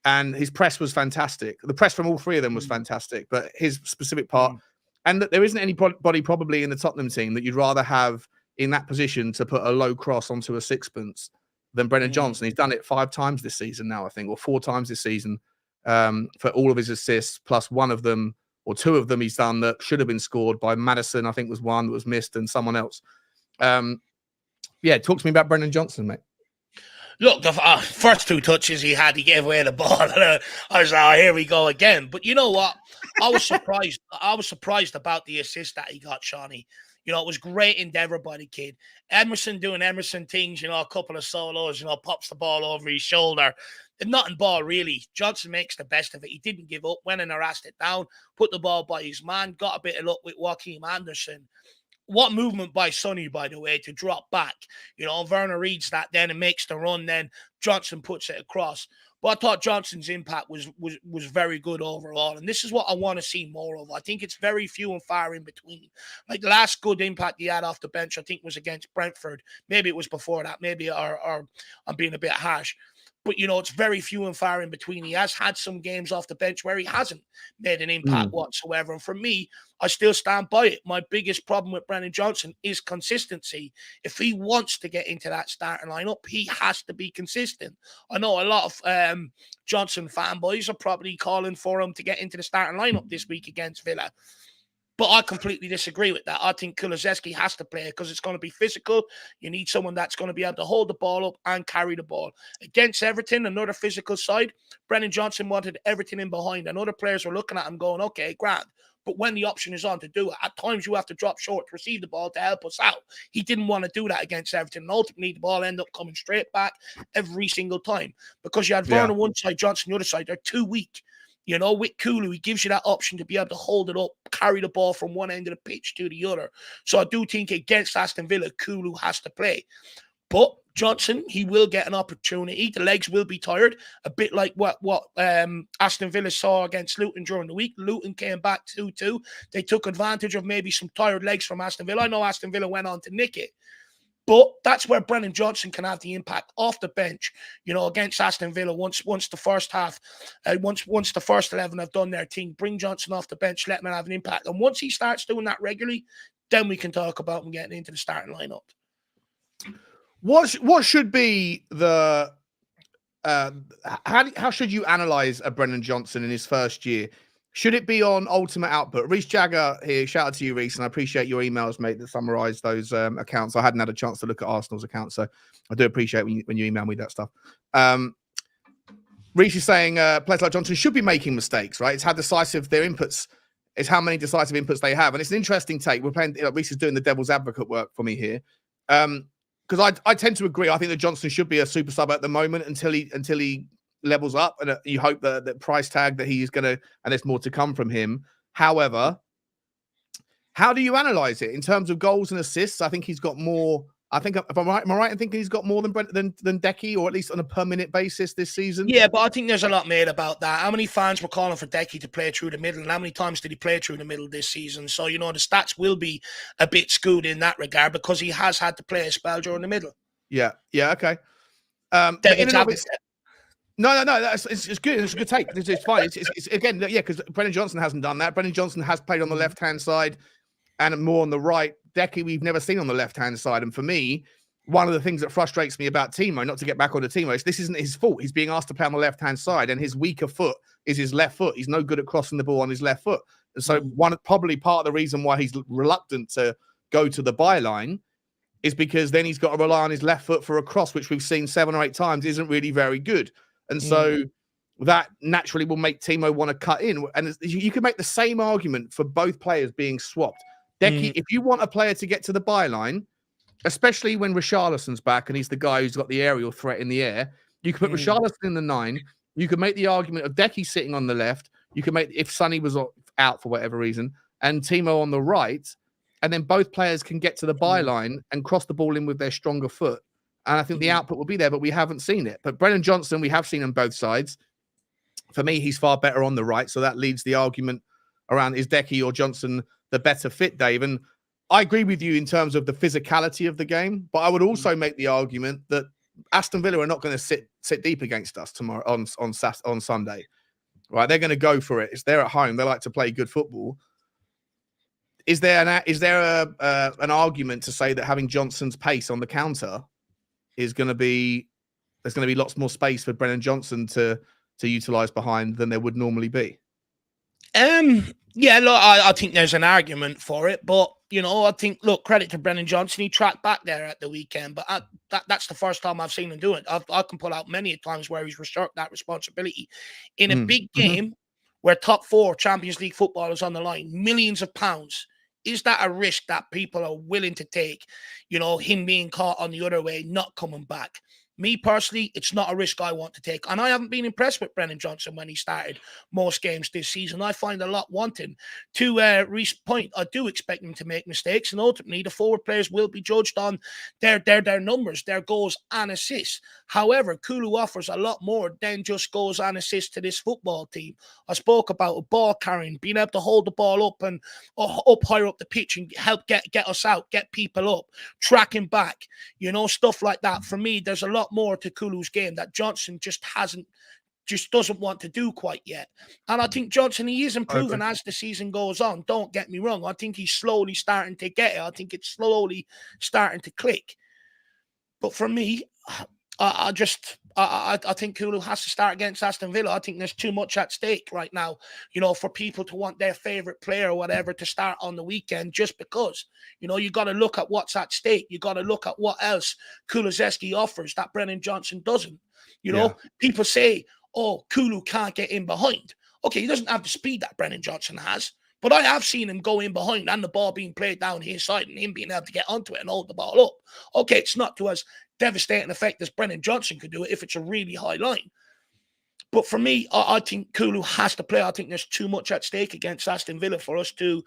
And his press was fantastic. The press from all three of them was fantastic. But his specific part, and that there isn't anybody probably in the Tottenham team that you'd rather have in that position to put a low cross onto a sixpence than Brennan Johnson. He's done it 5 times this season now, I think, or 4 times this season for all of his assists, plus one of them or 2 of them he's done that should have been scored by Maddison, I think was one that was missed, and someone else. Talk to me about Brennan Johnson, mate.
Look, the first 2 touches he gave away the ball. And I was like, oh, here we go again. But you know what? I was surprised. I was surprised about the assist that he got, Shawnee. It was great endeavor by the kid. Emerson doing Emerson things, a couple of solos, pops the ball over his shoulder. Nothing ball, really. Johnson makes the best of it. He didn't give up, went and harassed it down, put the ball by his man, got a bit of luck with Joachim Anderson. What movement by Sonny, by the way, to drop back. Werner reads that then and makes the run, then Johnson puts it across. But I thought Johnson's impact was very good overall. And this is what I want to see more of. I think it's very few and far in between. Like the last good impact he had off the bench, I think, was against Brentford. Maybe it was before that. Maybe or I'm being a bit harsh. But, it's very few and far in between. He has had some games off the bench where he hasn't made an impact whatsoever. And for me, I still stand by it. My biggest problem with Brennan Johnson is consistency. If he wants to get into that starting lineup, he has to be consistent. I know a lot of Johnson fanboys are probably calling for him to get into the starting lineup this week against Villa. But I completely disagree with that. I think Kulusevski has to play because it's going to be physical. You need someone that's going to be able to hold the ball up and carry the ball. Against Everton, another physical side, Brennan Johnson wanted Everton in behind, and other players were looking at him going, okay, grand. But when the option is on to do it, at times you have to drop short to receive the ball to help us out. He didn't want to do that against Everton. And ultimately, the ball ended up coming straight back every single time. Because you had Werner on one side, Johnson the other side. They're too weak. With Kulu, he gives you that option to be able to hold it up, carry the ball from one end of the pitch to the other. So I do think against Aston Villa, Kulu has to play. But Johnson, he will get an opportunity. The legs will be tired, a bit like what Aston Villa saw against Luton during the week. Luton came back 2-2. They took advantage of maybe some tired legs from Aston Villa. I know Aston Villa went on to nick it. But that's where Brennan Johnson can have the impact off the bench, against Aston Villa. Once the first half, once the first 11 have done their thing, bring Johnson off the bench, let him have an impact. And once he starts doing that regularly, then we can talk about him getting into the starting lineup.
What should be the how should you analyze a Brennan Johnson in his first year? Should it be on ultimate output? Reece Jagger here, shout out to you, Reece, and I appreciate your emails, mate, that summarise those accounts. I hadn't had a chance to look at Arsenal's account, so I do appreciate when you email me that stuff. Reece is saying players like Johnson should be making mistakes, right? It's how decisive their inputs, it's how many decisive inputs they have. And it's an interesting take. We're playing, Reece is doing the devil's advocate work for me here. Because I tend to agree. I think that Johnson should be a super sub at the moment until he levels up, and you hope that the price tag that he's going to, and there's more to come from him. However, how do you analyze it in terms of goals and assists? I think he's got more. I think, if I'm right, am I right in thinking he's got more than Decky, or at least on a per minute basis this season?
Yeah, but I think there's a lot made about that. How many fans were calling for Decky to play through the middle, and how many times did he play through the middle this season? So, the stats will be a bit skewed in that regard because he has had to play a spell during the middle.
Yeah. Okay. But
Devil's advocate.
No. It's good. It's a good take. It's fine. It's again, yeah, because Brennan Johnson hasn't done that. Brennan Johnson has played on the left-hand side and more on the right. Decky, we've never seen on the left-hand side. And for me, one of the things that frustrates me about Timo, not to get back on to Timo, is this isn't his fault. He's being asked to play on the left-hand side, and his weaker foot is his left foot. He's no good at crossing the ball on his left foot. And so probably part of the reason why he's reluctant to go to the byline is because then he's got to rely on his left foot for a cross, which we've seen 7 or 8 times isn't really very good. And so that naturally will make Timo want to cut in. And you can make the same argument for both players being swapped. Decky, if you want a player to get to the byline, especially when Richarlison's back and he's the guy who's got the aerial threat in the air, you can put Richarlison in the 9. You can make the argument of Decky sitting on the left. You can make, if Sonny was out for whatever reason, and Timo on the right, and then both players can get to the byline and cross the ball in with their stronger foot. And I think the output will be there, but we haven't seen it. But Brennan Johnson, we have seen on both sides. For me, he's far better on the right. So that leads the argument around, is Decky or Johnson the better fit, Dave? And I agree with you in terms of the physicality of the game, but I would also make the argument that Aston Villa are not going to sit deep against us tomorrow on Sunday. Right? They're going to go for it. It's they're at home. They like to play good football. Is there an argument to say that having Johnson's pace on the counter is going to be, there's going to be lots more space for Brennan Johnson to utilize behind than there would normally be?
Yeah, look, I think there's an argument for it, but I think, look, credit to Brennan Johnson, he tracked back there at the weekend, but that's the first time I've seen him do it. I can pull out many times where he's shirked that responsibility in a big game where top 4 Champions League football is on the line, millions of pounds. Is that a risk that people are willing to take? Him being caught on the other way, not coming back. Me personally, it's not a risk I want to take. And I haven't been impressed with Brennan Johnson when he started most games this season. I find a lot wanting. To Reece's point, I do expect him to make mistakes. And ultimately, the forward players will be judged on their numbers, their goals and assists. However, Kulu offers a lot more than just goals and assists to this football team. I spoke about a ball carrying, being able to hold the ball up and up higher up the pitch and help get us out, get people up, tracking back, stuff like that. For me, there's a lot more to Kulu's game that Johnson just doesn't want to do quite yet. And I think Johnson, he is improving as the season goes on. Don't get me wrong. I think he's slowly starting to get it. I think it's slowly starting to click. But for me, I think Kulu has to start against Aston Villa. I think there's too much at stake right now, for people to want their favorite player or whatever to start on the weekend just because. You got to look at what's at stake. You got to look at what else Kulusevski offers that Brennan Johnson doesn't. People say, oh, Kulu can't get in behind. Okay, he doesn't have the speed that Brennan Johnson has, but I have seen him go in behind and the ball being played down his side and him being able to get onto it and hold the ball up. Okay, it's not to as devastating effect as Brennan Johnson could do it if it's a really high line. But for me, I think Kulu has to play. I think there's too much at stake against Aston Villa for us to,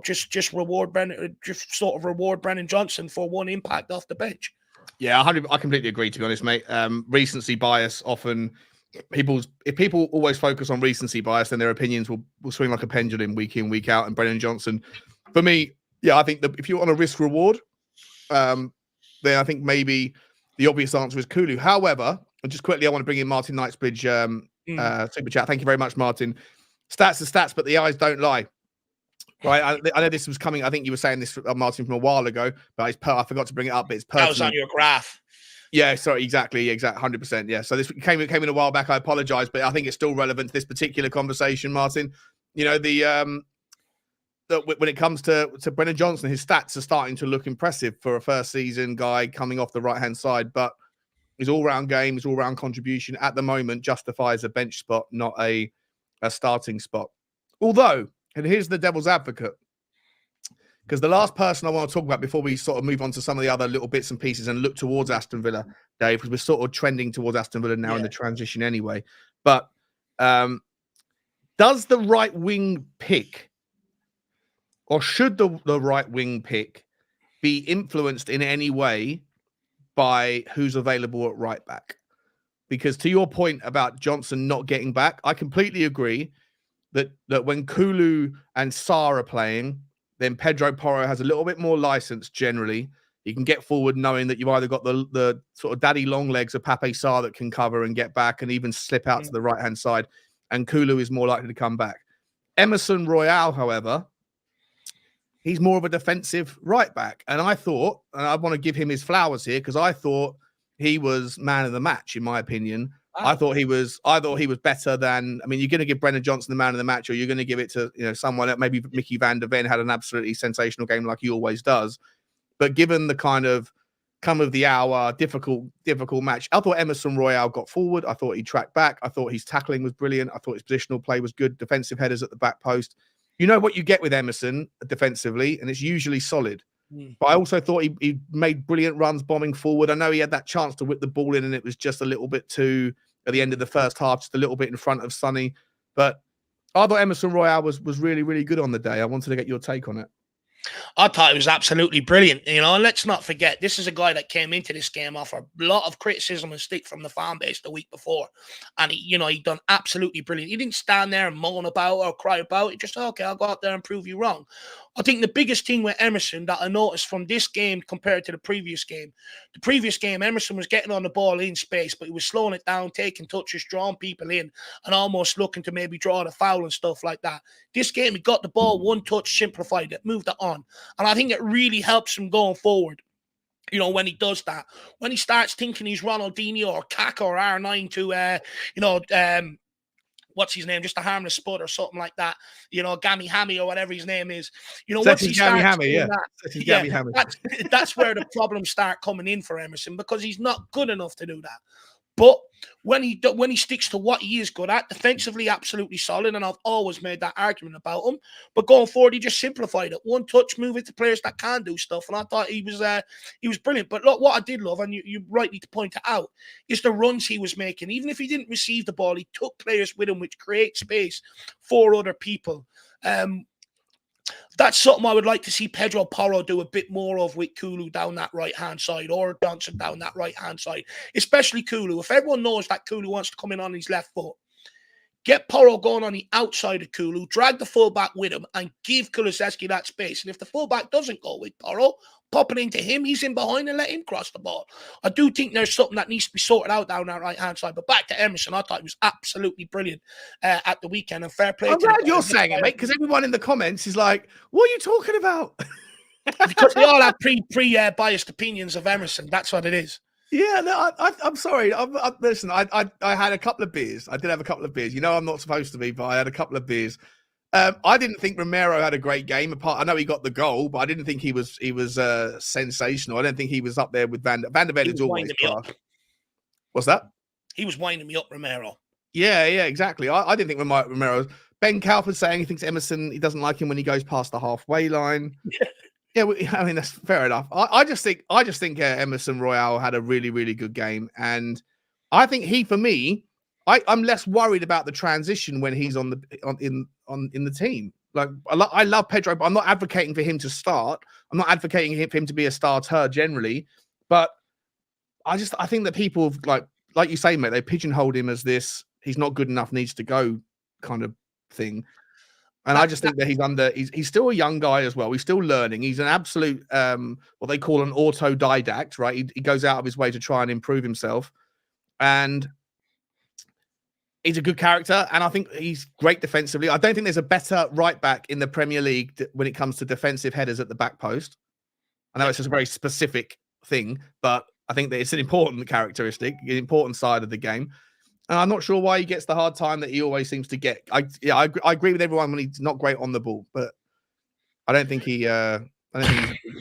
just reward Brennan Johnson for one impact off the bench.
Yeah, I completely agree, to be honest, mate. Recency bias often, if people always focus on recency bias, then their opinions will swing like a pendulum week in, week out. And Brennan Johnson, for me, yeah, I think that if you're on a risk reward, then I think maybe the obvious answer is Kulu. However, and just quickly, I want to bring in Martin Knightsbridge super chat. Thank you very much, Martin. Stats are stats, but the eyes don't lie. Right, I know this was coming. I think you were saying this, Martin, from a while ago, but I forgot to bring it up. But it's personal.
That was on your graph.
Yeah, sorry, exactly, 100%. Yeah, so this came in a while back. I apologize, but I think it's still relevant to this particular conversation, Martin. When it comes to Brennan Johnson, his stats are starting to look impressive for a first season guy coming off the right hand side, but his all-round game, his all-round contribution at the moment justifies a bench spot, not a starting spot. Although, and here's the devil's advocate, because the last person I want to talk about before we sort of move on to some of the other little bits and pieces and look towards Aston Villa, Dave, because we're sort of trending towards Aston Villa now in the transition anyway. But does the right wing pick, or should the right wing pick be influenced in any way by who's available at right back? Because to your point about Johnson not getting back, I completely agree that when Kulu and Sarr are playing, then Pedro Porro has a little bit more license generally He can get forward knowing that you've either got the sort of daddy long legs of Pape Sarr that can cover and get back and even slip out to the right-hand side. And Kulu is more likely to come back. Emerson Royal, however, he's more of a defensive right back. And I thought, and I want to give him his flowers here, because I thought he was man of the match, in my opinion. I thought he was better than, I mean, you're going to give Brennan Johnson the man of the match, or you're going to give it to, someone else. Maybe Mickey van der Ven had an absolutely sensational game like he always does. But given the kind of come of the hour, difficult match, I thought Emerson Royal got forward. I thought he tracked back. I thought his tackling was brilliant. I thought his positional play was good. Defensive headers at the back post. You know what you get with Emerson defensively, and it's usually solid. But I also thought he made brilliant runs bombing forward. I know he had that chance to whip the ball in, and it was just a little bit too, at the end of the first half, just a little bit in front of Sonny. But I thought Emerson Royal was really, really good on the day. I wanted to get your take on it.
I thought it was absolutely brilliant. And let's not forget, this is a guy that came into this game off a lot of criticism and stick from the fan base the week before. And he done absolutely brilliant. He didn't stand there and moan about or cry about it. Just, okay, I'll go out there and prove you wrong. I think the biggest thing with Emerson that I noticed from this game compared to the previous game, Emerson was getting on the ball in space, but he was slowing it down, taking touches, drawing people in, and almost looking to maybe draw the foul and stuff like that. This game, he got the ball, one touch, simplified it, moved it on. And I think it really helps him going forward. When he does that, when he starts thinking he's Ronaldinho or Kaka or R9 to, what's his name? Just a harmless spud or something like that. Gammy Hammy or whatever his name is. Once he starts doing that, that's where the problems start coming in for Emerson, because he's not good enough to do that. But when he sticks to what he is good at, defensively, absolutely solid, and I've always made that argument about him. But going forward, he just simplified it. One touch, move it to players that can do stuff, and I thought he was brilliant. But look, what I did love, and you rightly to point it out, is the runs he was making. Even if he didn't receive the ball, he took players with him, which create space for other people. That's something I would like to see Pedro Porro do a bit more of with Kulu down that right-hand side, or Johnson down that right-hand side, especially Kulu. If everyone knows that Kulu wants to come in on his left foot, get Porro going on the outside of Kulu, drag the fullback with him, and give Kulusevski that space. And if the fullback doesn't go with Porro, pop it into him, he's in behind, and let him cross the ball. I do think there's something that needs to be sorted out down that right-hand side. But back to Emerson, I thought he was absolutely brilliant at the weekend, and fair play.
I'm glad you're saying it, mate, because everyone in the comments is like, what are you talking about?
Because they all have pre-biased opinions of Emerson. That's what it is.
Yeah, no, I'm sorry. Listen, I had a couple of beers. I did have a couple of beers. I'm not supposed to be, but I had a couple of beers. I didn't think Romero had a great game. I know he got the goal, but I didn't think he was sensational. I don't think he was up there with Van der Ven. Is always class. What's that? He
was winding me up, Romero.
Yeah, exactly. I didn't think Romero. Ben Cowper saying he thinks Emerson, he doesn't like him when he goes past the halfway line. Yeah, I mean, that's fair enough. I just think Emerson Royal had a really, really good game, and I think for me, I'm less worried about the transition when he's in the team. Like, I love Pedro, but I'm not advocating for him to start. I'm not advocating for him to be a starter generally, but I think that people like you say, mate, they pigeonholed him as this. He's not good enough, needs to go kind of thing. And I just think that he's still a young guy as well. He's still learning. He's an absolute, what they call an autodidact, right? He goes out of his way to try and improve himself. And he's a good character. And I think he's great defensively. I don't think there's a better right back in the Premier League when it comes to defensive headers at the back post. I know it's just a very specific thing, but I think that it's an important characteristic, an important side of the game. And I'm not sure why he gets the hard time that he always seems to get. I agree with everyone when he's not great on the ball, but I don't think he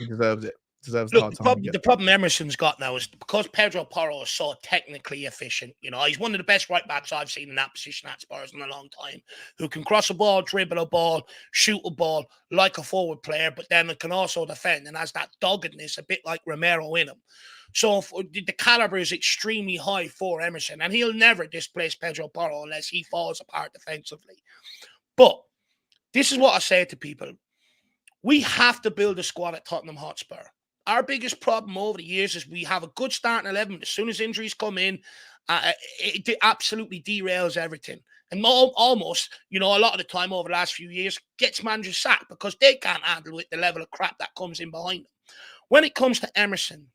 deserves it.
Look, the problem Emerson's got now is because Pedro Porro is so technically efficient. He's one of the best right backs I've seen in that position at Spurs in a long time, who can cross a ball, dribble a ball, shoot a ball like a forward player, but then can also defend and has that doggedness, a bit like Romero in him. So the caliber is extremely high for Emerson, and he'll never displace Pedro Porro unless he falls apart defensively. But this is what I say to people. We have to build a squad at Tottenham Hotspur. Our biggest problem over the years is we have a good starting 11. As soon as injuries come in It absolutely derails everything. And almost, a lot of the time over the last few years, gets managers sacked because they can't handle it, the level of crap that comes in behind them. When it comes to Emerson,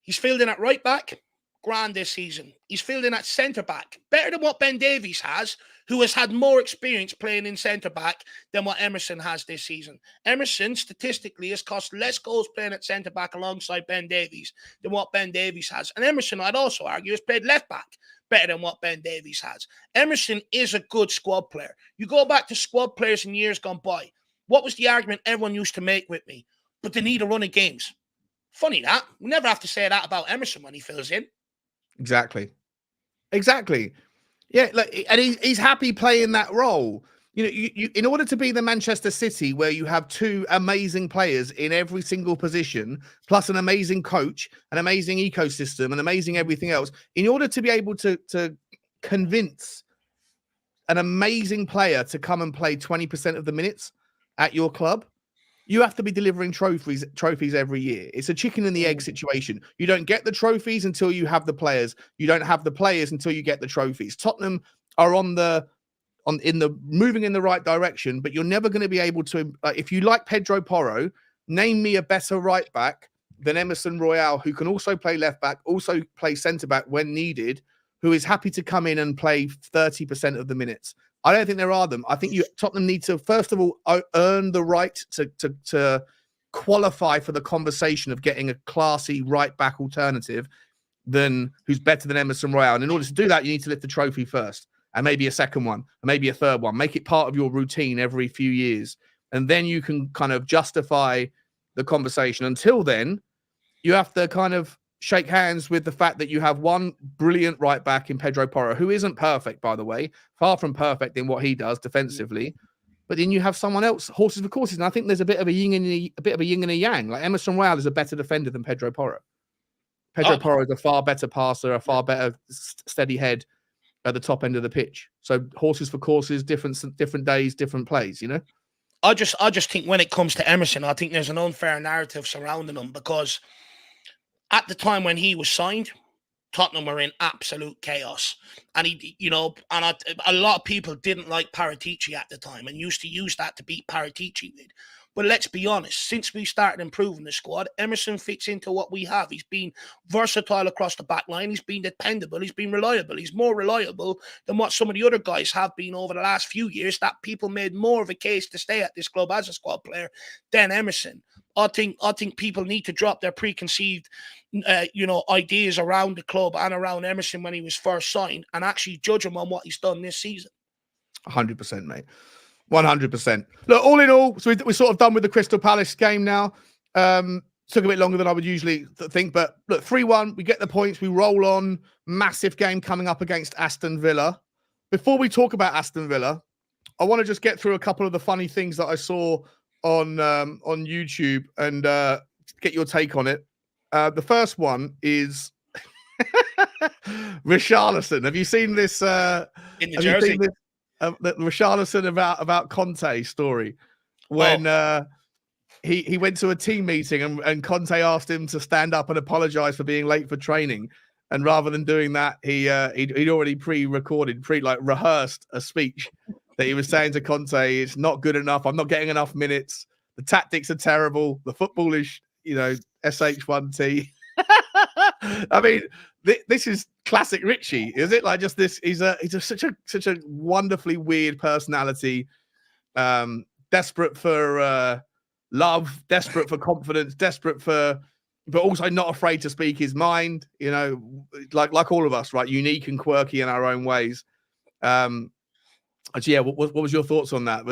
he's filled in at right back, grand this season. He's filled in at centre back, better than what Ben Davies has, who has had more experience playing in centre back than what Emerson has this season. Emerson, statistically, has cost less goals playing at centre back alongside Ben Davies than what Ben Davies has. And Emerson, I'd also argue, has played left back better than what Ben Davies has. Emerson is a good squad player. You go back to squad players in years gone by. What was the argument everyone used to make with me? But they need a run of games. Funny that. We never have to say that about Emerson when he fills in.
Exactly. Yeah, and he's happy playing that role. You in order to be the Manchester City, where you have two amazing players in every single position, plus an amazing coach, an amazing ecosystem, and amazing everything else, in order to be able to convince an amazing player to come and play 20% of the minutes at your club, you have to be delivering trophies every year. It's a chicken and the egg situation. You don't get the trophies until you have the players. You don't have the players until you get the trophies. Tottenham are moving in the right direction, but you're never going to be able to. If you like Pedro Porro, name me a better right back than Emerson Royal, who can also play left back, also play centre back when needed, who is happy to come in and play 30% of the minutes. I don't think there are them. I think Tottenham need to, first of all, earn the right to qualify for the conversation of getting a classy right back alternative who's better than Emerson Royal. And in order to do that, you need to lift the trophy first, and maybe a second one, and maybe a third one. Make it part of your routine every few years, and then you can kind of justify the conversation. Until then, you have to kind of shake hands with the fact that you have one brilliant right back in Pedro Porro, who isn't perfect, by the way, far from perfect in what he does defensively. But then you have someone else, horses for courses. And I think there's a bit of a yin and a yang. Like Emerson Royal is a better defender than Pedro Porro. Pedro Porro is a far better passer, a far better steady head at the top end of the pitch. So horses for courses, different days, different plays,
I just think when it comes to Emerson, I think there's an unfair narrative surrounding him, because at the time when he was signed, Tottenham were in absolute chaos. And a lot of people didn't like Paratici at the time and used to use that to beat Paratici with. But let's be honest, since we started improving the squad, Emerson fits into what we have. He's been versatile across the back line. He's been dependable. He's been reliable. He's more reliable than what some of the other guys have been over the last few years, that people made more of a case to stay at this club as a squad player than Emerson. I think people need to drop their preconceived, ideas around the club and around Emerson when he was first signed, and actually judge him on what he's done this season.
100%, mate. 100%. Look, all in all, so we're sort of done with the Crystal Palace game now. Took a bit longer than I would usually think, but look, 3-1, we get the points, we roll on. Massive game coming up against Aston Villa. Before we talk about Aston Villa, I want to just get through a couple of the funny things that I saw on YouTube and get your take on it. The first one is Richarlison. Have you seen this?
In the jersey?
The Richarlison about Conte story when he went to a team meeting and Conte asked him to stand up and apologize for being late for training, and rather than doing that, he'd already rehearsed a speech that he was saying to Conte, "It's not good enough. I'm not getting enough minutes. The tactics are terrible. The football is, SH1T." I mean, this is classic Richie, is it? Like, just this, he's such a wonderfully weird personality, desperate for love, desperate for confidence, but also not afraid to speak his mind. Like all of us, right? Unique and quirky in our own ways. Yeah, what was your thoughts on that?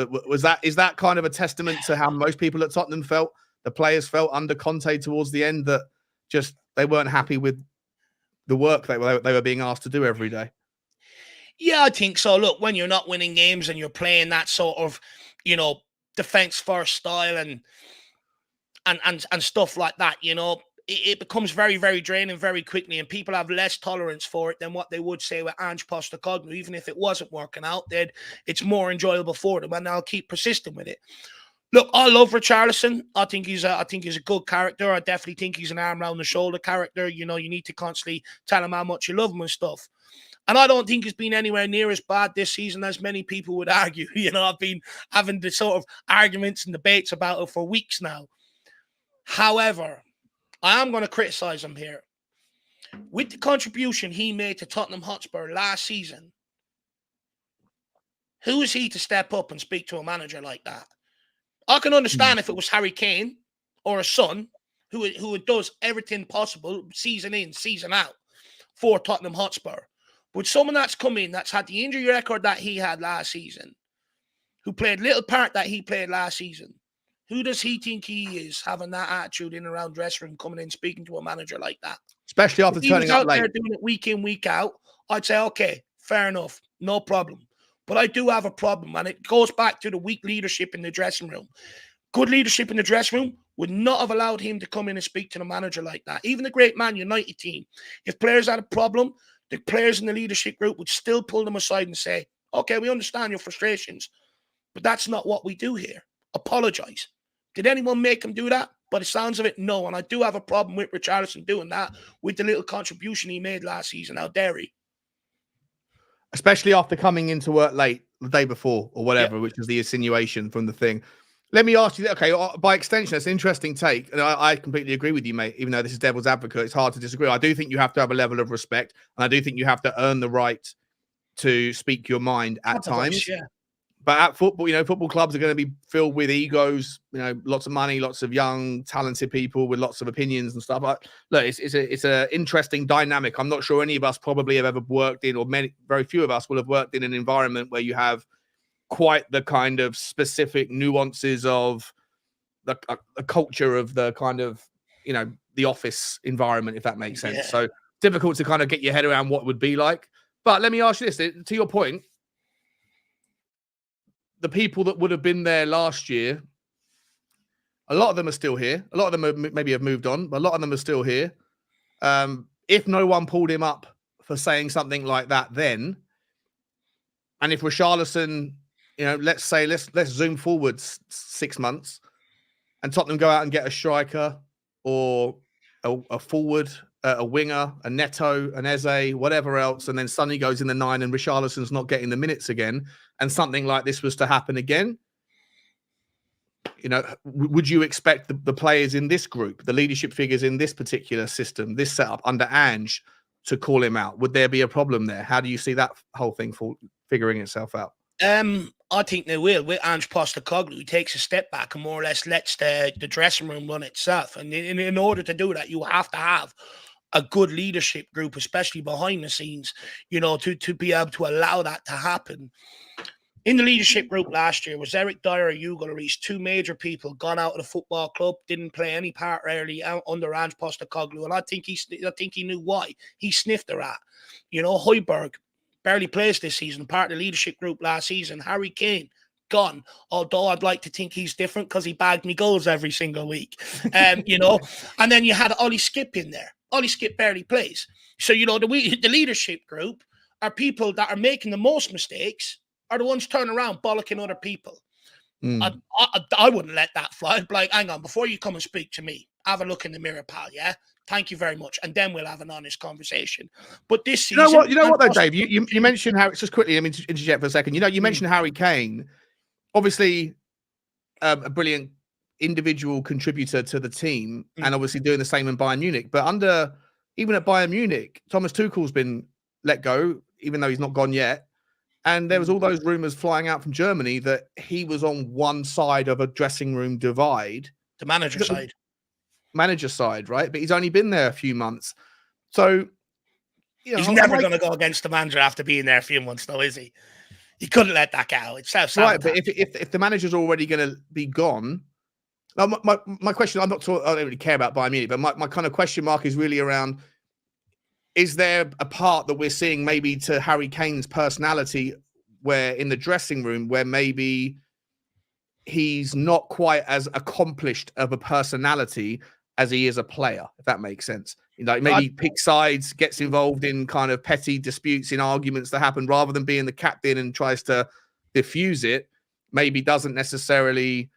Is that kind of a testament to how most people at Tottenham felt, the players felt under Conte towards the end, that just they weren't happy with the work they were being asked to do every day?
Yeah, I think so. Look, when you're not winning games and you're playing that sort of, defense first style and stuff like that, it becomes very, very draining very quickly, and people have less tolerance for it than what they would say with Ange Postecoglou. Even if it wasn't working out, then it's more enjoyable for them, and they'll keep persisting with it. Look, I love Richarlison. I think he's a good character. I definitely think he's an arm round the shoulder character. You know, you need to constantly tell him how much you love him and stuff. And I don't think he's been anywhere near as bad this season as many people would argue. You know, I've been having the sort of arguments and debates about it for weeks now. However, I am going to criticize him here. With the contribution he made to Tottenham Hotspur last season, who is he to step up and speak to a manager like that? I can understand if it was Harry Kane or a son who does everything possible season in, season out for Tottenham Hotspur. But someone that's come in, that's had the injury record that he had last season, who played little part that he played last season, who does he think he is having that attitude in and around dressing room, coming in, speaking to a manager like that?
Especially after turning up late.
There doing it week in, week out, I'd say, okay, fair enough, no problem. But I do have a problem, and it goes back to the weak leadership in the dressing room. Good leadership in the dressing room would not have allowed him to come in and speak to the manager like that. Even the great Man United team, if players had a problem, the players in the leadership group would still pull them aside and say, okay, we understand your frustrations, but that's not what we do here. Apologize. Did anyone make him do that? By the sounds of it, no. And I do have a problem with Richarlison doing that with the little contribution he made last season. How dare he?
Especially after coming into work late the day before or whatever, which was the insinuation from the thing. Let me ask you, okay, by extension, that's an interesting take. And I completely agree with you, mate. Even though this is devil's advocate, it's hard to disagree. I do think you have to have a level of respect. And I do think you have to earn the right to speak your mind at times.
Yeah.
But at football, you know, football clubs are going to be filled with egos, you know, lots of money, lots of young, talented people with lots of opinions and stuff. But look, it's an interesting dynamic. I'm not sure any of us probably have ever worked in, or very few of us will have worked in an environment where you have quite the kind of specific nuances of the culture of the kind of, you know, the office environment, if that makes sense. So difficult to kind of get your head around what it would be like. But let me ask you this, to your point, the people that would have been there last year, a lot of them are still here. A lot of them maybe have moved on, but a lot of them are still here. If no one pulled him up for saying something like that then, and if Richarlison, you know, let's say, let's zoom forward 6 months and Tottenham go out and get a striker or a forward, a winger, a Neto, an Eze, whatever else, and then Sonny goes in the 9 and Richarlison's not getting the minutes again, and something like this was to happen again, you know, would you expect the players in this group, the leadership figures in this particular system, this setup under Ange, to call him out? Would there be a problem there? How do you see that whole thing figuring itself out?
I think they will. With Ange Postecoglou, he takes a step back and more or less lets the dressing room run itself. And in order to do that, you have to have a good leadership group, especially behind the scenes, you know, to be able to allow that to happen. In the leadership group last year was Eric Dyer, Hugo Lloris, two major people gone out of the football club, didn't play any part early under Ange Postecoglou, and I think he knew why. He sniffed a rat. You know, Højbjerg barely plays this season, part of the leadership group last season. Harry Kane, gone. Although I'd like to think he's different because he bagged me goals every single week. You know, and then you had Ollie Skip in there. Ollie Skip barely plays. So, you know, the leadership group are people that are making the most mistakes, are the ones turning around bollocking other people. I wouldn't let that fly. I'd be like, hang on, before you come and speak to me, have a look in the mirror, pal, yeah? Thank you very much. And then we'll have an honest conversation. But this season...
You know what though, Dave? You mentioned how... Just quickly, let me interject for a second. You know, you mentioned Harry Kane. Obviously, a brilliant individual contributor to the team, and obviously doing the same in Bayern Munich. But even at Bayern Munich, Thomas Tuchel's been let go, even though he's not gone yet. And there was all those rumors flying out from Germany that he was on one side of a dressing room divide.
The manager side.
Manager side, right? But he's only been there a few months. So, you know,
he's never going to go against the manager after being there a few months, though, is he? He couldn't let that go. It's
right, but if the manager's already going to be gone, my question, I don't really care about Bayern Munich, but my kind of question mark is really around, is there a part that we're seeing maybe to Harry Kane's personality where in the dressing room where maybe he's not quite as accomplished of a personality as he is a player, if that makes sense? You know, maybe picks sides, gets involved in kind of petty disputes, in arguments that happen, rather than being the captain and tries to diffuse it. Maybe doesn't necessarily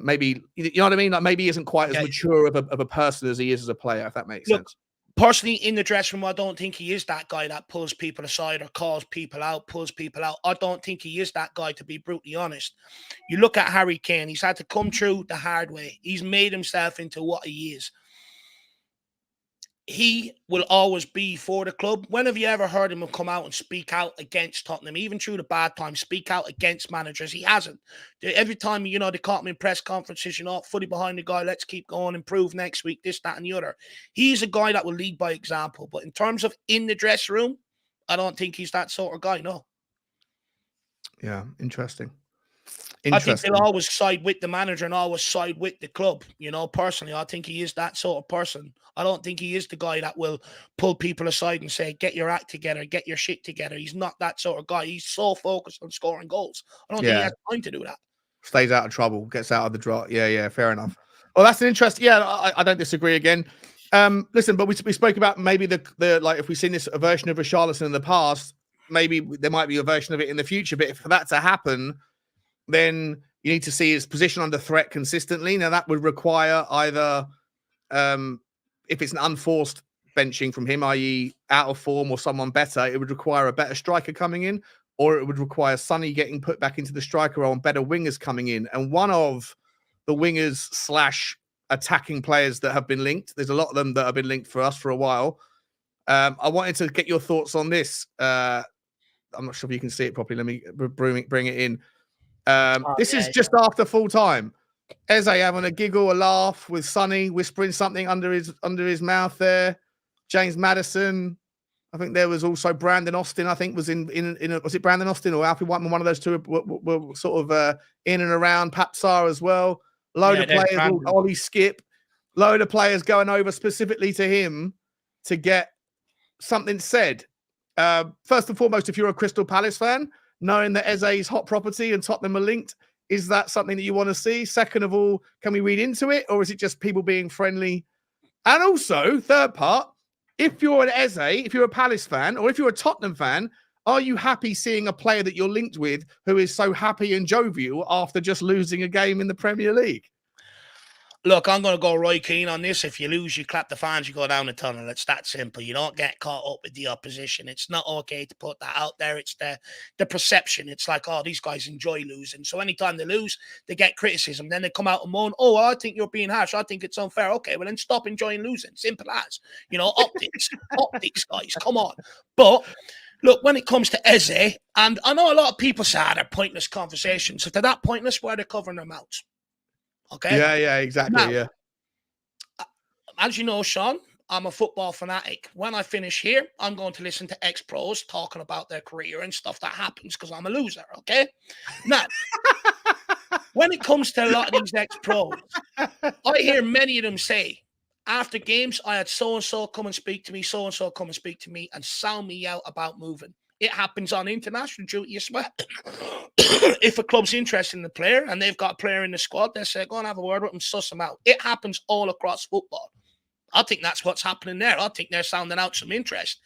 maybe, you know what I mean? Like maybe he isn't quite as mature of a person as he is as a player, if that makes sense.
Personally, in the dressing room, I don't think he is that guy that pulls people aside or calls people out, pulls people out. I don't think he is that guy, to be brutally honest. You look at Harry Kane, he's had to come through the hard way. He's made himself into what he is. He will always be for the club. When have you ever heard him come out and speak out against Tottenham, even through the bad times, speak out against managers? He hasn't. Every time, they caught him in press conferences, fully behind the guy, let's keep going, improve next week, this, that, and the other. He's a guy that will lead by example. But in terms of in the dressing room, I don't think he's that sort of guy, no.
Yeah, interesting.
I think they'll always side with the manager and always side with the club. Personally, I think he is that sort of person. I don't think he is the guy that will pull people aside and say, get your act together, get your shit together. He's not that sort of guy. He's so focused on scoring goals. I don't think he has time to do that.
Stays out of trouble, gets out of the draw. Yeah, fair enough. Well, that's an interest. Yeah, I don't disagree again. Listen, but we spoke about maybe the like if we've seen a version of Richarlison in the past, maybe there might be a version of it in the future. But for that to happen, then you need to see his position under threat consistently. Now, that would require either, if it's an unforced benching from him, i.e. out of form or someone better, it would require a better striker coming in, or it would require Sonny getting put back into the striker role and better wingers coming in. And one of the wingers / attacking players that have been linked, there's a lot of them that have been linked for us for a while. I wanted to get your thoughts on this. I'm not sure if you can see it properly. Let me bring it in. This is just after full time. Eze having a giggle, a laugh with Sonny, whispering something under his mouth there. James Maddison. I think there was also Brandon Austin. I think was in was it Brandon Austin or Alfie Whiteman? One of those two were sort of in and around. Papsar as well. Load of players. Ollie Skip. Load of players going over specifically to him to get something said. First and foremost, if you're a Crystal Palace fan, knowing that Eze's hot property and Tottenham are linked, is that something that you want to see? Second of all, can we read into it, or is it just people being friendly? And also, third part, if you're an Eze, if you're a Palace fan, or if you're a Tottenham fan, are you happy seeing a player that you're linked with who is so happy and jovial after just losing a game in the Premier League?
Look, I'm going to go Roy Keane on this. If you lose, you clap the fans, you go down the tunnel. It's that simple. You don't get caught up with the opposition. It's not okay to put that out there. It's the perception. It's like, oh, these guys enjoy losing. So anytime they lose, they get criticism. Then they come out and moan, oh, I think you're being harsh. I think it's unfair. Okay, well, then stop enjoying losing. Simple as. Optics. Optics, guys. Come on. But look, when it comes to Eze, and I know a lot of people say, they're pointless conversations. If they're that pointless, why are they covering their mouths? Okay.
Yeah, exactly. Now, yeah.
As you know, Sean, I'm a football fanatic. When I finish here, I'm going to listen to ex-pros talking about their career and stuff that happens because I'm a loser. Okay. Now, when it comes to a lot of these ex-pros, I hear many of them say, after games, I had so-and-so come and speak to me, so-and-so come and speak to me and sound me out about moving. It happens on international duty as well. If a club's interested in the player and they've got a player in the squad, they say, go and have a word with them, suss them out. It happens all across football. I think that's what's happening there. I think they're sounding out some interest.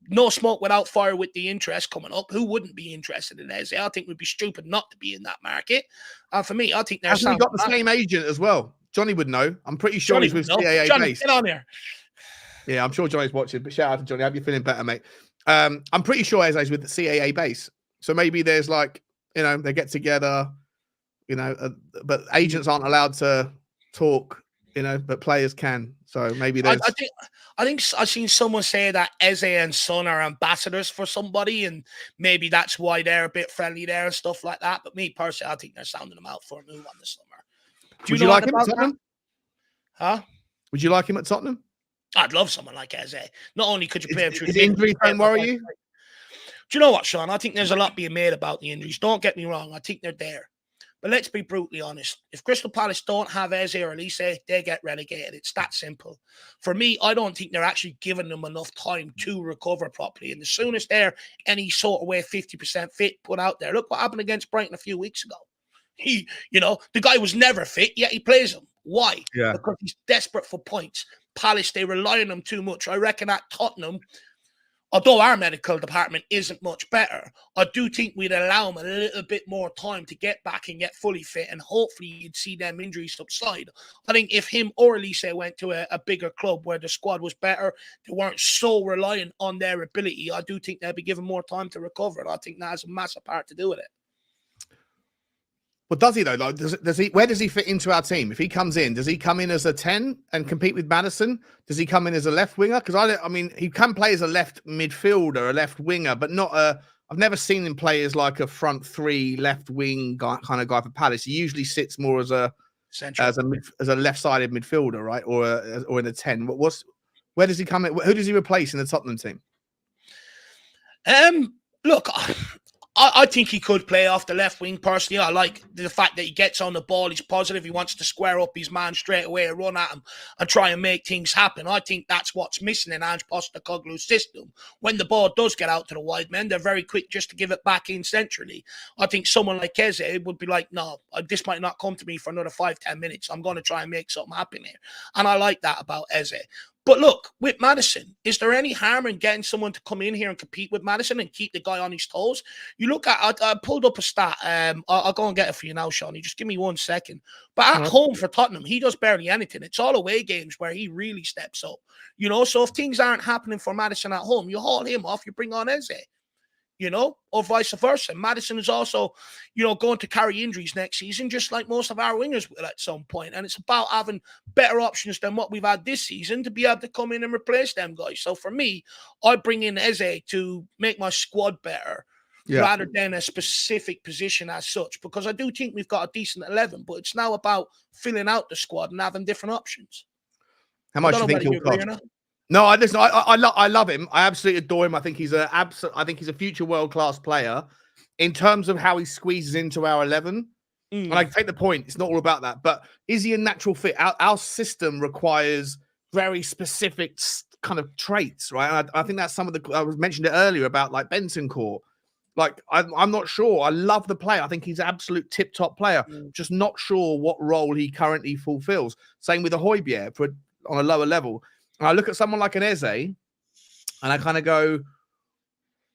No smoke without fire with the interest coming up. Who wouldn't be interested in Eze? I think we'd be stupid not to be in that market. And for me, I think they're
sounding got the same agent as well. Johnny would know. I'm pretty sure he's with CAA
Johnny,
based.
Get on here.
Yeah, I'm sure Johnny's watching, but shout out to Johnny. How you feeling better, mate? I'm pretty sure Eze's with the CAA base. So maybe there's like, they get together, but agents aren't allowed to talk, but players can. So maybe there's...
I think I've seen someone say that Eze and Son are ambassadors for somebody, and maybe that's why they're a bit friendly there and stuff like that. But me personally, I think they're sounding them out for a move on this summer.
Would you like him at Tottenham?
Huh?
Would you like him at Tottenham?
I'd love someone like Eze. Not only could you play him through
the injuries don't worry you?
Do you know what, Sean? I think there's a lot being made about the injuries. Don't get me wrong. I think they're there. But let's be brutally honest. If Crystal Palace don't have Eze or Elise, they get relegated. It's that simple. For me, I don't think they're actually giving them enough time to recover properly. And as soon as they're any sort of way 50% fit put out there, look what happened against Brighton a few weeks ago. The guy was never fit, yet he plays him. Why?
Yeah.
Because he's desperate for points. Palace, they rely on him too much. I reckon at Tottenham, although our medical department isn't much better, I do think we'd allow him a little bit more time to get back and get fully fit, and hopefully you'd see them injuries subside. I think if him or Elise went to a bigger club where the squad was better, they weren't so reliant on their ability, I do think they'd be given more time to recover. And I think that has a massive part to do with it.
Well, does he though? Like, does he? Where does he fit into our team? If he comes in, does he come in as a 10 and compete with Maddison? Does he come in as a left winger? Because I mean, he can play as a left midfielder, a left winger, but not a. I've never seen him play as like a front three left wing guy, kind of guy for Palace. He usually sits more as a left-sided midfielder, right, or in a 10. Where does he come in? Who does he replace in the Tottenham team?
Look, I think he could play off the left wing personally. I like the fact that he gets on the ball. He's positive. He wants to square up his man straight away and run at him and try and make things happen. I think that's what's missing in Ange Postecoglou's system. When the ball does get out to the wide men, they're very quick just to give it back in centrally. I think someone like Eze would be like, no, this might not come to me for another 5-10 minutes. I'm going to try and make something happen here. And I like that about Eze. But look, with Maddison, is there any harm in getting someone to come in here and compete with Maddison and keep the guy on his toes? You look at, I pulled up a stat. I'll go and get it for you now, Sean. You just give me 1 second. But at home for Tottenham, he does barely anything. It's all away games where he really steps up. So if things aren't happening for Maddison at home, you haul him off, you bring on Eze. Or vice versa. Maddison is also, going to carry injuries next season, just like most of our wingers will at some point. And it's about having better options than what we've had this season to be able to come in and replace them guys. So for me, I bring in Eze to make my squad better rather than a specific position as such, because I do think we've got a decent 11, but it's now about filling out the squad and having different options.
How much do you think he'll cost? No, I love him. I absolutely adore him. I think he's a future world-class player in terms of how he squeezes into our 11. And I take the point. It's not all about that. But is he a natural fit? Our system requires very specific kind of traits, right? And I think that's some of I was mentioned it earlier about like Bentancur. Like, I'm not sure. I love the player. I think he's an absolute tip-top player. Just not sure what role he currently fulfills. Same with the Højbjerg on a lower level. And I look at someone like an Eze, and I kind of go,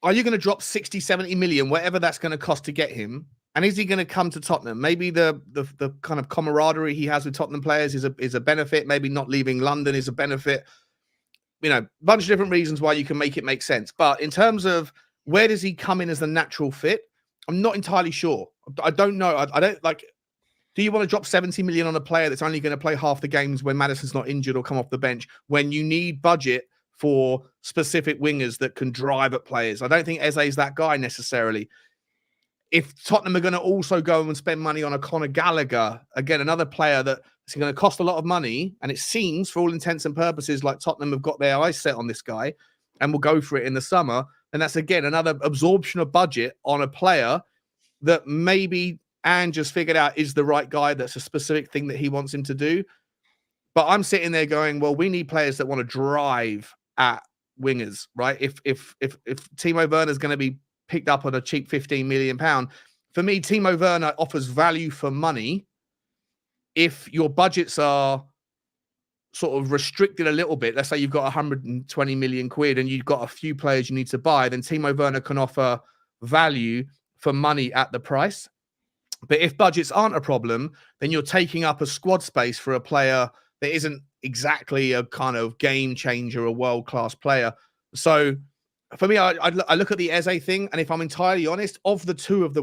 are you going to drop 60, 70 million, whatever that's going to cost to get him? And is he going to come to Tottenham? Maybe the kind of camaraderie he has with Tottenham players is a benefit. Maybe not leaving London is a benefit. A bunch of different reasons why you can make it make sense. But in terms of where does he come in as the natural fit, I'm not entirely sure. I don't know. I don't like... Do you want to drop 70 million on a player that's only going to play half the games when Maddison's not injured or come off the bench, when you need budget for specific wingers that can drive at players? I don't think Eze is that guy necessarily. If Tottenham are going to also go and spend money on a Conor Gallagher, again, another player that's going to cost a lot of money, and it seems, for all intents and purposes, like Tottenham have got their eyes set on this guy and will go for it in the summer, and that's, again, another absorption of budget on a player that maybe... and just figured out is the right guy. That's a specific thing that he wants him to do. But I'm sitting there going, well, we need players that want to drive at wingers, right? If Timo Werner is going to be picked up on a cheap £15 million, for me, Timo Werner offers value for money. If your budgets are sort of restricted a little bit, let's say you've got 120 million quid and you've got a few players you need to buy, then Timo Werner can offer value for money at the price. But if budgets aren't a problem, then you're taking up a squad space for a player that isn't exactly a kind of game changer, a world-class player. So for me, I look at the Eze thing, and if I'm entirely honest, of the two of the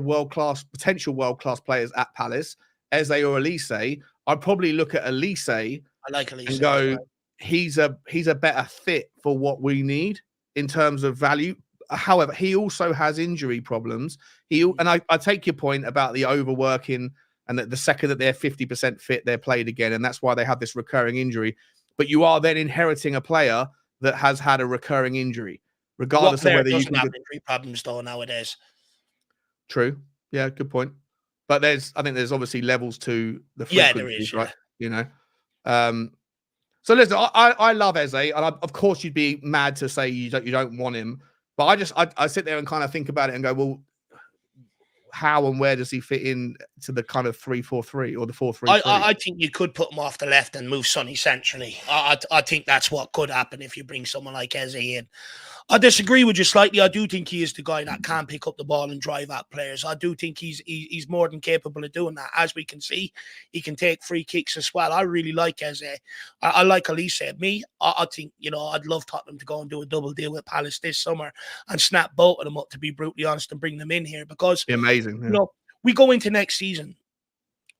potential world-class players at Palace, Eze or Elise, I'd probably look at Elise. I
like Elise
and go, he's a better fit for what we need in terms of value. However, he also has injury problems. And I take your point about the overworking and that the second that they're 50% fit, they're played again. And that's why they have this recurring injury. But you are then inheriting a player that has had a recurring injury, regardless of whether you can have
injury problems though nowadays.
True. Yeah, good point. But I think there's obviously levels to the frequency,
there is,
right? So listen, I love Eze, and of course you'd be mad to say you don't want him. But I sit there and kind of think about it and go, well, how and where does he fit in to the kind of 3-4-3 or the 4-3-3?
I think you could put him off the left and move Sonny centrally. I think that's what could happen if you bring someone like Eze in. I disagree with you slightly. I do think he is the guy that can pick up the ball and drive at players. I do think he's more than capable of doing that. As we can see, he can take free kicks as well. I really like Eze. I like Elise. I think, I'd love Tottenham to go and do a double deal with Palace this summer and snap both of them up, to be brutally honest, and bring them in here, because
amazing. Yeah.
We go into next season.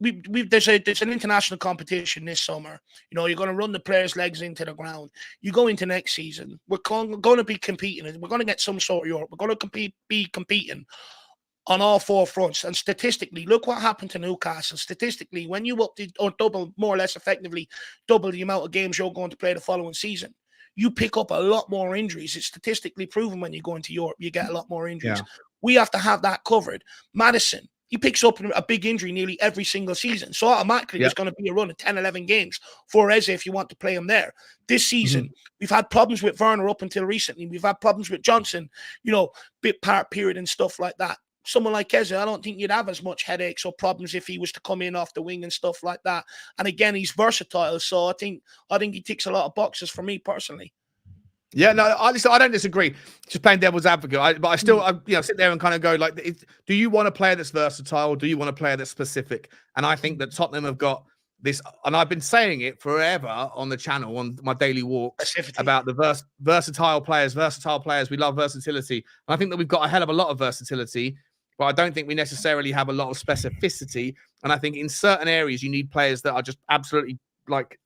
There's an international competition this summer. You're going to run the players' legs into the ground. You go into next season, we're going to be competing. We're going to get some sort of Europe. We're going to be competing on all four fronts. And statistically, look what happened to Newcastle. Statistically, when you double, more or less effectively, double the amount of games you're going to play the following season, you pick up a lot more injuries. It's statistically proven when you go into Europe, you get a lot more injuries. Yeah. We have to have that covered. Maddison, he picks up a big injury nearly every single season. So automatically there's going to be a run of 10, 11 games for Eze if you want to play him there. This season, we've had problems with Werner up until recently. We've had problems with Johnson, bit part period and stuff like that. Someone like Eze, I don't think you'd have as much headaches or problems if he was to come in off the wing and stuff like that. And again, he's versatile. So I think he ticks a lot of boxes for me personally.
Yeah, no, I don't disagree. Just playing devil's advocate, but I still, sit there and kind of go like, do you want a player that's versatile? Do you want a player that's specific? And I think that Tottenham have got this, and I've been saying it forever on the channel, on my daily walks, about the versatile players. We love versatility. And I think that we've got a hell of a lot of versatility, but I don't think we necessarily have a lot of specificity. And I think in certain areas, you need players that are just absolutely like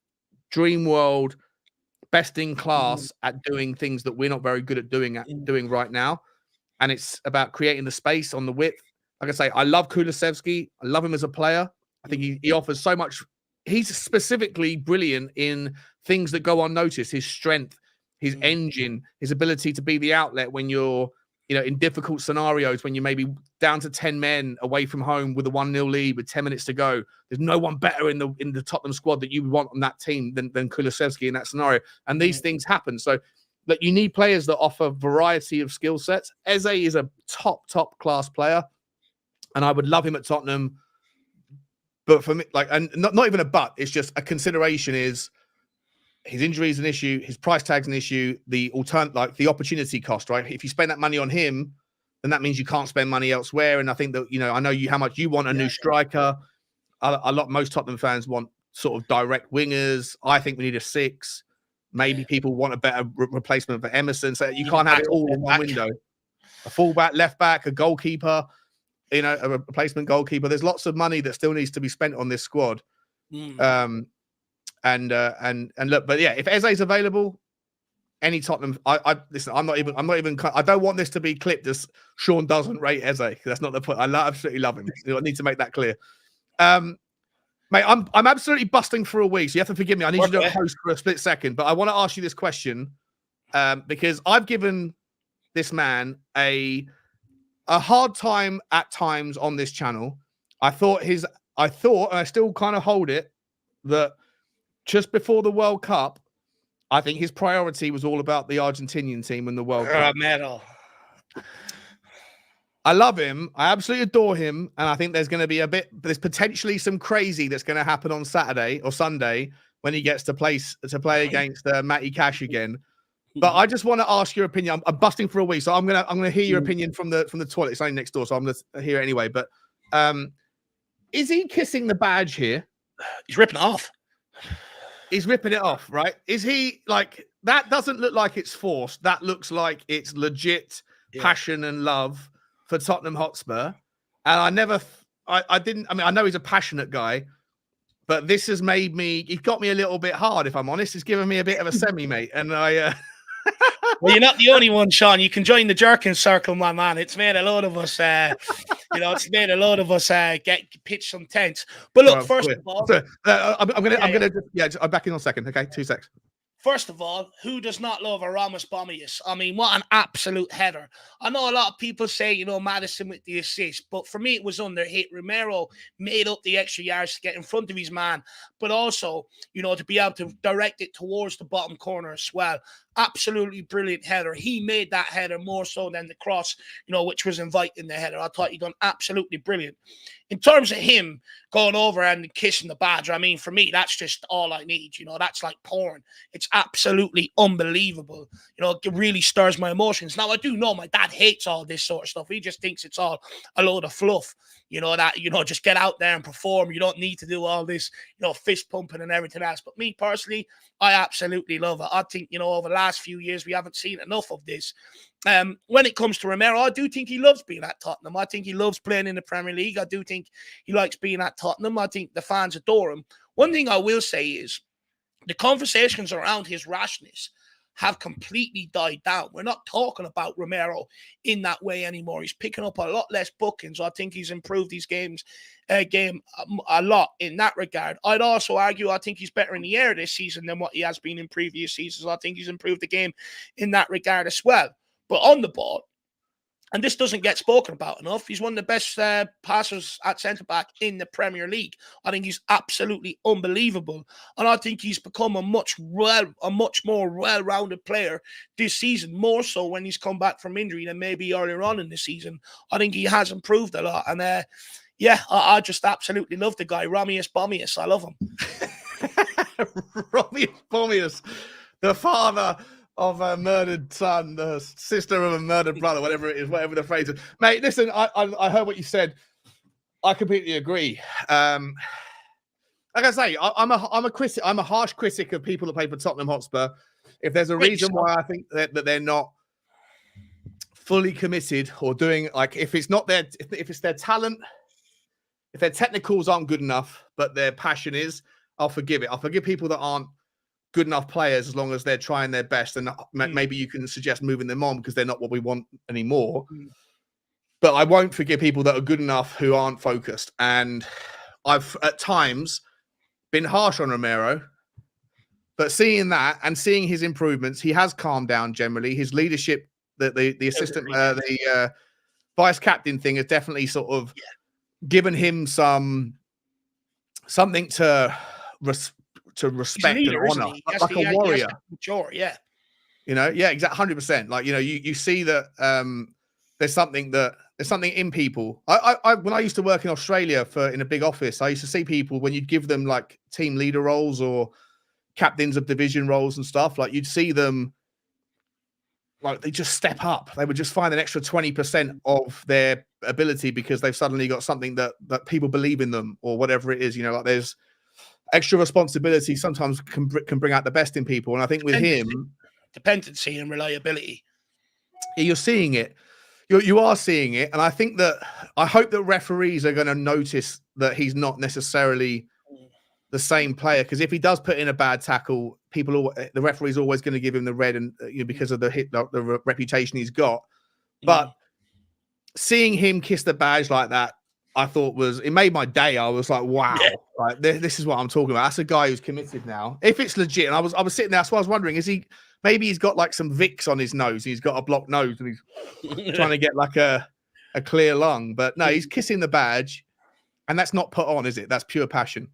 dream world, best in class at doing things that we're not very good at doing right now. And it's about creating the space on the width. Like I say, I love Kulusevski. I love him as a player. I think he offers so much. He's specifically brilliant in things that go unnoticed. His strength, his engine, his ability to be the outlet when you're, in difficult scenarios, when you may be down to 10 men away from home with a 1-0 lead with 10 minutes to go. There's no one better in the Tottenham squad that you would want on that team than Kulusevski in that scenario. And these things happen. So that you need players that offer variety of skill sets. Eze is a top class player, and I would love him at Tottenham. But for me, and not even a but, it's just a consideration is his injury is an issue, his price tag's an issue, the opportunity cost, right? If you spend that money on him, then that means you can't spend money elsewhere. And I think that, I know how much you want a new striker. Most Tottenham fans want sort of direct wingers. I think we need a 6. Maybe people want a better replacement for Emerson. So you can't have it all in one window. A fullback, left back, a goalkeeper, a replacement goalkeeper. There's lots of money that still needs to be spent on this squad. And look, but yeah, if Eze's available, any Tottenham, listen, I'm not even, I don't want this to be clipped as Sean doesn't rate Eze. That's not the point. I absolutely love him. I need to make that clear. Mate, I'm absolutely busting for a week, so you have to forgive me. I need you to host for a split second, but I want to ask you this question because I've given this man a hard time at times on this channel. I thought, and I still kind of hold it, that just before the World Cup, I think his priority was all about the Argentinian team and the World Cup.
Medal.
I love him. I absolutely adore him. And I think there's going to be there's potentially some crazy that's going to happen on Saturday or Sunday when he gets to play against Matty Cash again. But I just want to ask your opinion. I'm busting for a week, so I'm gonna hear your opinion from the toilet. It's only next door, so I'm gonna hear it anyway. But is he kissing the badge here?
He's ripping it off.
He's ripping it off, right? Is he like that? Doesn't look like it's forced. That looks like it's legit passion and love for Tottenham Hotspur. And I know he's a passionate guy, but this has he's got me a little bit hard, if I'm honest. He's given me a bit of a semi, mate. And
well, you're not the only one, Sean. You can join the jerking circle, my man. It's made a lot of us, get pitch some tents. But look, first of all,
I'm back in a second. Okay, 2 seconds.
First of all, who does not love a Ramos Bombius? I mean, what an absolute header. I know a lot of people say, Maddison with the assist, but for me, it was under hit. Romero made up the extra yards to get in front of his man, but also, to be able to direct it towards the bottom corner as well. absolutely brilliant header. He made that header more so than the cross, which was inviting the header. I thought he done absolutely brilliant. In terms of him going over and kissing the badge, I mean, for me, that's just all I need. That's like porn. It's absolutely unbelievable. It really stirs my emotions. Now, I do know my dad hates all this sort of stuff. He just thinks it's all a load of fluff. Just get out there and perform. You don't need to do all this, fist pumping and everything else. But me personally, I absolutely love it. I think, over the last few years, we haven't seen enough of this. When it comes to Romero, I do think he loves being at Tottenham. I think he loves playing in the Premier League. I do think he likes being at Tottenham. I think the fans adore him. One thing I will say is the conversations around his rashness have completely died down. We're not talking about Romero in that way anymore. He's picking up a lot less bookings. I think he's improved his game a lot in that regard. I'd also argue I think he's better in the air this season than what he has been in previous seasons. I think he's improved the game in that regard as well. But on the ball, and this doesn't get spoken about enough, he's one of the best passers at centre-back in the Premier League. I think he's absolutely unbelievable. And I think he's become a much more well-rounded player this season, more so when he's come back from injury than maybe earlier on in the season. I think he has improved a lot. And I just absolutely love the guy, Romius Bomius. I love him.
Romius Bomius, the father of a murdered son, the sister of a murdered brother, whatever it is, whatever the phrase is. Mate, listen, I heard what you said. I completely agree. Like I say, I'm a harsh critic of people that play for Tottenham Hotspur. If there's a reason why I think that they're not fully committed or doing, like, if it's their talent, if their technicals aren't good enough, but their passion is, I'll forgive it. I'll forgive people that aren't good enough players as long as they're trying their best, and maybe you can suggest moving them on because they're not what we want anymore. But I won't forgive people that are good enough who aren't focused. And I've at times been harsh on Romero, but seeing that and seeing his improvements, he has calmed down generally. His leadership, the assistant, the vice captain thing has definitely sort of given him something to respect and honor, like a warrior.
Mature, yeah.
Exactly, 100%. Like, you see that there's something in people. I when I used to work in Australia in a big office, I used to see people when you'd give them like team leader roles or captains of division roles and stuff, like you'd see them like they just step up. They would just find an extra 20% of their ability because they've suddenly got something that people believe in them or whatever it is. Like there's extra responsibility sometimes can bring out the best in people. And I think with him,
dependency and reliability,
you're seeing it. You are seeing it. And I think I hope that referees are going to notice that he's not necessarily the same player, because if he does put in a bad tackle, the referee's always going to give him the red, and because of the reputation he's got. But seeing him kiss the badge like that, I thought it made my day. I was like, wow, like, this is what I'm talking about. That's a guy who's committed now. If it's legit, and I was sitting there, so I was wondering, maybe he's got like some Vicks on his nose, he's got a blocked nose, and he's trying to get like a clear lung. But no, he's kissing the badge, and that's not put on, is it? That's pure passion.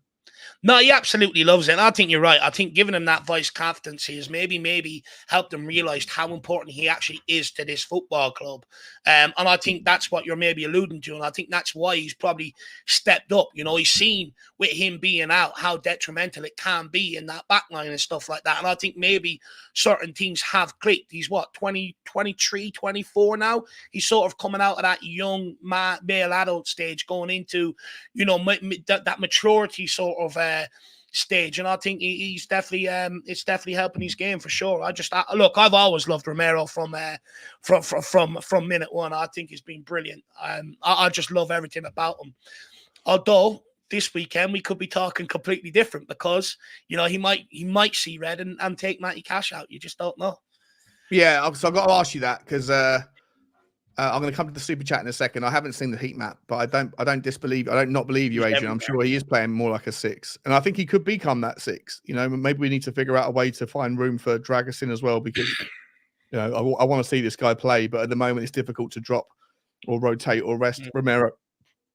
No, he absolutely loves it. And I think you're right. I think giving him that vice captaincy has maybe helped him realize how important he actually is to this football club. And I think that's what you're maybe alluding to. And I think that's why he's probably stepped up. He's seen with him being out how detrimental it can be in that back line and stuff like that. And I think maybe certain things have clicked. He's 23, 24 now. He's sort of coming out of that young male adult stage, going into, that maturity sort of stage, and I think he's definitely it's definitely helping his game for sure. I've always loved Romero from minute one. I think he's been brilliant. I just love everything about him. Although this weekend we could be talking completely different, because he might see red and take Matty Cash out. You just don't know.
Yeah, so I've got to ask you that, because I'm going to come to the super chat in a second. I haven't seen the heat map, but I don't not believe you, Adrian. I'm sure he is playing more like a 6, and I think he could become that 6. Maybe we need to figure out a way to find room for Dragusin as well, because I want to see this guy play, but at the moment it's difficult to drop or rotate or rest Romero,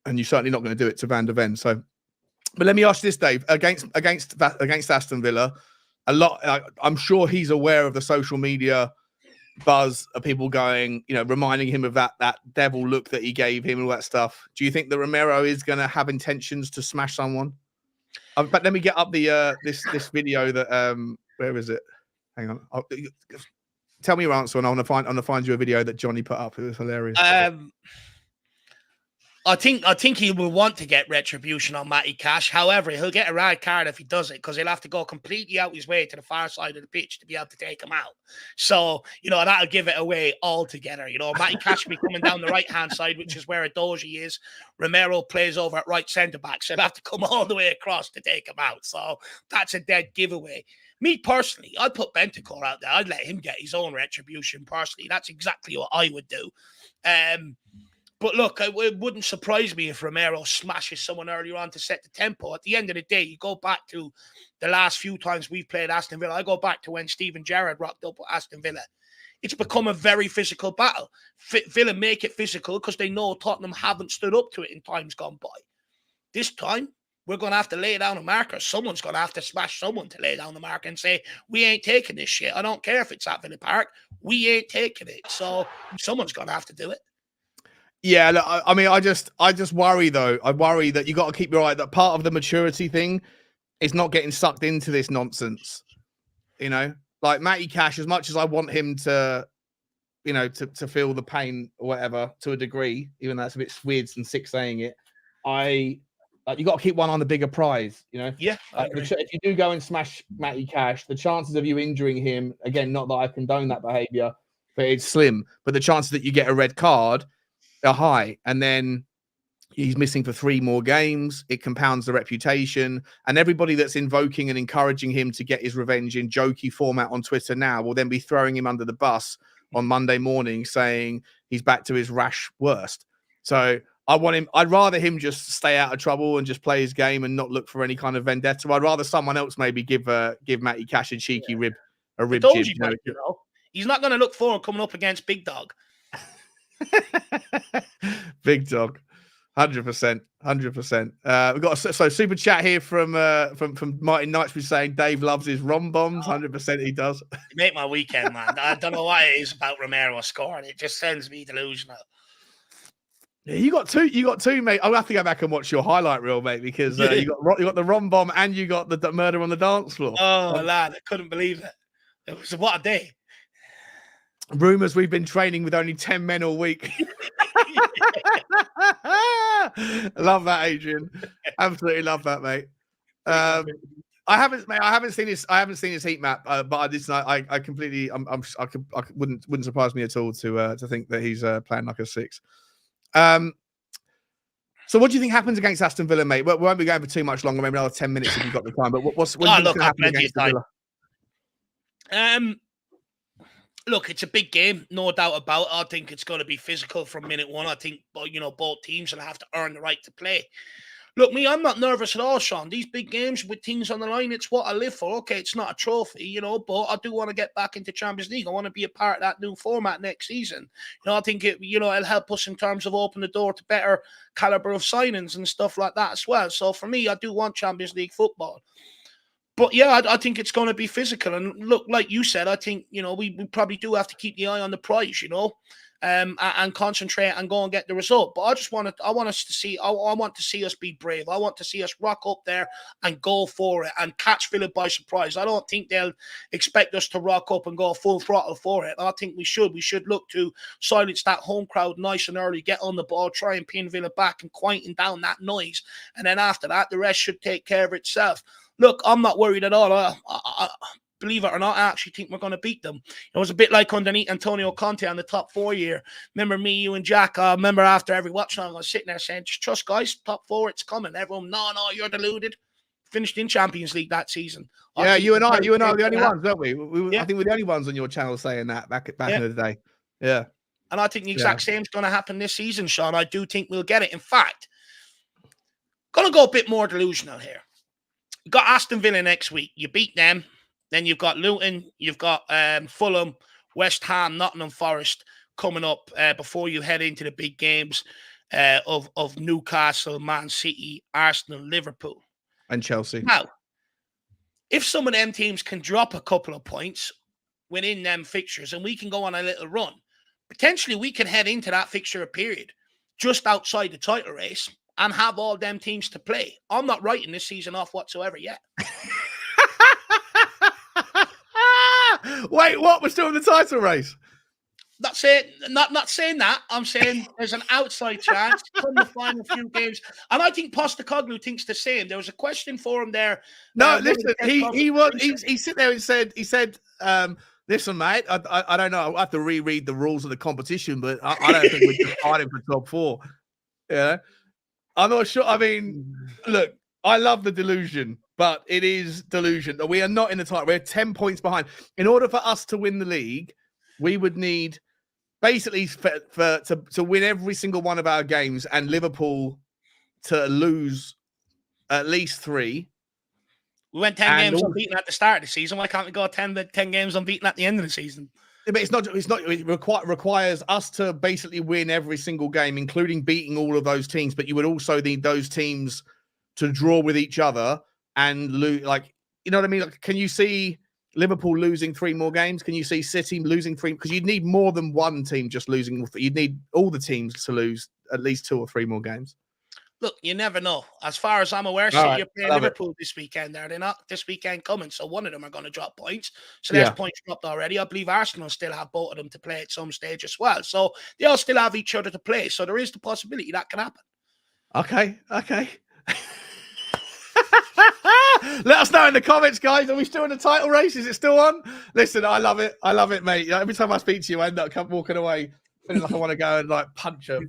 and you're certainly not going to do it to Van der Ven. So, but let me ask you this, Dave: against Aston Villa, a lot. I'm sure he's aware of the social media buzz of people going, reminding him of that devil look that he gave him and all that stuff. Do you think that Romero is going to have intentions to smash someone? But let me get up the this video that where is it? Hang on. Tell me your answer, and I'm gonna find you a video that Johnny put up. It was hilarious.
I think he will want to get retribution on Matty Cash. However, he'll get a red card if he does it, because he'll have to go completely out his way to the far side of the pitch to be able to take him out. So, that'll give it away altogether. Matty Cash will be coming down the right-hand side, which is where Adoji is. Romero plays over at right centre-back, so he'll have to come all the way across to take him out. So that's a dead giveaway. Me personally, I'd put Bentancur out there. I'd let him get his own retribution personally. That's exactly what I would do. But look, it wouldn't surprise me if Romero smashes someone earlier on to set the tempo. At the end of the day, you go back to the last few times we've played Aston Villa. I go back to when Steven Gerrard rocked up at Aston Villa. It's become a very physical battle. Villa make it physical because they know Tottenham haven't stood up to it in times gone by. This time, we're going to have to lay down a marker. Someone's going to have to smash someone to lay down the marker and say, we ain't taking this shit. I don't care if it's at Villa Park. We ain't taking it. So someone's going to have to do it.
Yeah, look, I mean, I just worry though. I worry that you got to keep your eye. That part of the maturity thing is not getting sucked into this nonsense. Like Matty Cash, as much as I want him to, to feel the pain or whatever to a degree, even though that's a bit weird and sick saying it. You got to keep one on the bigger prize.
Yeah.
If you do go and smash Matty Cash, the chances of you injuring him, again, not that I condone that behavior, but it's slim. But the chances that you get a red card are high, and then he's missing for 3 more games. It compounds the reputation, and everybody that's invoking and encouraging him to get his revenge in jokey format on Twitter now will then be throwing him under the bus on Monday morning, saying he's back to his rash worst. So I'd rather him just stay out of trouble and just play his game and not look for any kind of vendetta. I'd rather someone else maybe give Matty Cash a cheeky rib jib.
He's not going to look forward coming up against Big Dog.
Big Dog, 100%. We've got a super chat here from Martin Knightsbridge saying Dave loves his rom bombs. 100% he does.
You make my weekend, man. I don't know what it is about Romero scoring. It just sends me delusional.
Yeah, you got two, mate. I'll have to go back and watch your highlight reel, mate, because you got the rom bomb and you got the murder on the dance floor.
Oh, lad, I couldn't believe it. It was what a day.
Rumors we've been training with only 10 men all week. Love that, Adrian. Absolutely love that, mate. I haven't seen his heat map, but I completely, wouldn't surprise me at all to think that he's playing like a 6. So what do you think happens against Aston Villa, mate? We won't be going for too much longer, maybe another 10 minutes if you've got the time. But what's going to happen against Villa?
Look, it's a big game, no doubt about it. I think it's going to be physical from minute one. I think, both teams will have to earn the right to play. Look, I'm not nervous at all, Sean. These big games with things on the line, it's what I live for. Okay, it's not a trophy, but I do want to get back into Champions League. I want to be a part of that new format next season. I think it'll help us in terms of open the door to better caliber of signings and stuff like that as well. So for me, I do want Champions League football. But yeah, I think it's going to be physical. And look, like you said, I think, we probably do have to keep the eye on the prize, and concentrate and go and get the result. But I want to see us be brave. I want to see us rock up there and go for it and catch Villa by surprise. I don't think they'll expect us to rock up and go full throttle for it. I think we should look to silence that home crowd nice and early, get on the ball, try and pin Villa back and quieten down that noise. And then after that, the rest should take care of itself. Look, I'm not worried at all. I believe it or not, I actually think we're going to beat them. It was a bit like underneath Antonio Conte on the top 4 year. Remember me, you and Jack, I remember after every watch, I was sitting there saying, just trust guys, top 4, it's coming. Everyone, no, you're deluded. Finished in Champions League that season.
Yeah, you and I are the only ones, weren't we?
Yeah.
I think we're the only ones on your channel saying that back in the day. Yeah.
And I think the exact same is going to happen this season, Sean. I do think we'll get it. In fact, going to go a bit more delusional here. You got Aston Villa next week. You beat them. Then you've got Luton. You've got Fulham, West Ham, Nottingham Forest coming up before you head into the big games of Newcastle, Man City, Arsenal, Liverpool.
And Chelsea.
Now, if some of them teams can drop a couple of points within them fixtures and we can go on a little run, potentially we can head into that fixture period just outside the title race and have all them teams to play. I'm not writing this season off whatsoever yet.
Wait, what? We're still in the title race?
That's it. Not saying that. I'm saying there's an outside chance from the final few games, and I think Postecoglou thinks the same. There was a question for him there.
No, listen. He sit there and said, listen, mate. I don't know. I have to reread the rules of the competition, but I don't think we're just fighting for top four. Yeah, I'm not sure. I mean, look, I love the delusion, but it is delusion. We are not in the title. We're 10 points behind. In order for us to win the league, we would need basically to win every single one of our games and Liverpool to lose at least 3.
We went 10 games unbeaten at the start of the season. Why can't we go 10 games unbeaten at the end of the season?
But it's not. It requires us to basically win every single game, including beating all of those teams. But you would also need those teams to draw with each other and lose. Like, you know what I mean? Like, can you see Liverpool losing 3 more games? Can you see City losing 3? Because you'd need more than one team just losing. You'd need all the teams to lose at least 2 or 3 more games.
Look, you never know. As far as I'm aware, City are playing Liverpool this weekend. Are they not this weekend coming? So one of them are going to drop points. So there's points dropped already. I believe Arsenal still have both of them to play at some stage as well. So they all still have each other to play. So there is the possibility that can happen.
Okay. Let us know in the comments, guys. Are we still in the title race? Is it still on? Listen, I love it. I love it, mate. Every time I speak to you, I end up walking away feeling like I want to go and like punch a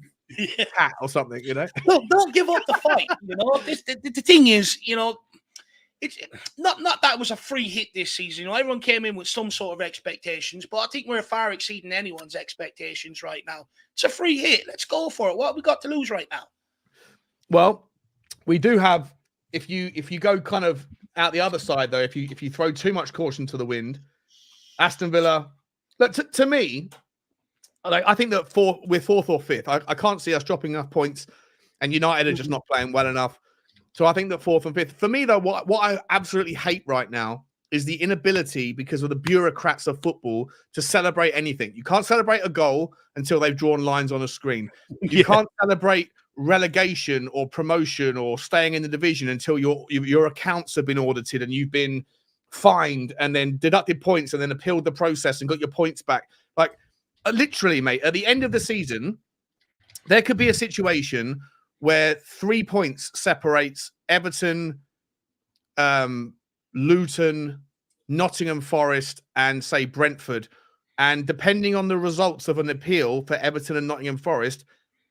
cat or something, you know?
No, don't give up the fight. You know, the thing is, you know, it's not that it was a free hit this season. You know, everyone came in with some sort of expectations, but I think we're far exceeding anyone's expectations right now. It's a free hit. Let's go for it. What have we got to lose right now?
Well, we do have. If you go kind of out the other side, though, if you throw too much caution to the wind, Aston Villa. Look, to me, I think that we're 4th or 5th. I can't see us dropping enough points, and United are just not playing well enough. So I think that 4th and 5th. For me, though, what I absolutely hate right now is the inability, because of the bureaucrats of football, to celebrate anything. You can't celebrate a goal until they've drawn lines on a screen. You can't celebrate relegation or promotion or staying in the division until your accounts have been audited and you've been fined and then deducted points and then appealed the process and got your points back. Like, literally, mate, at the end of the season, there could be a situation where 3 points separates Everton, Luton, Nottingham Forest, and say Brentford. And depending on the results of an appeal for Everton and Nottingham Forest,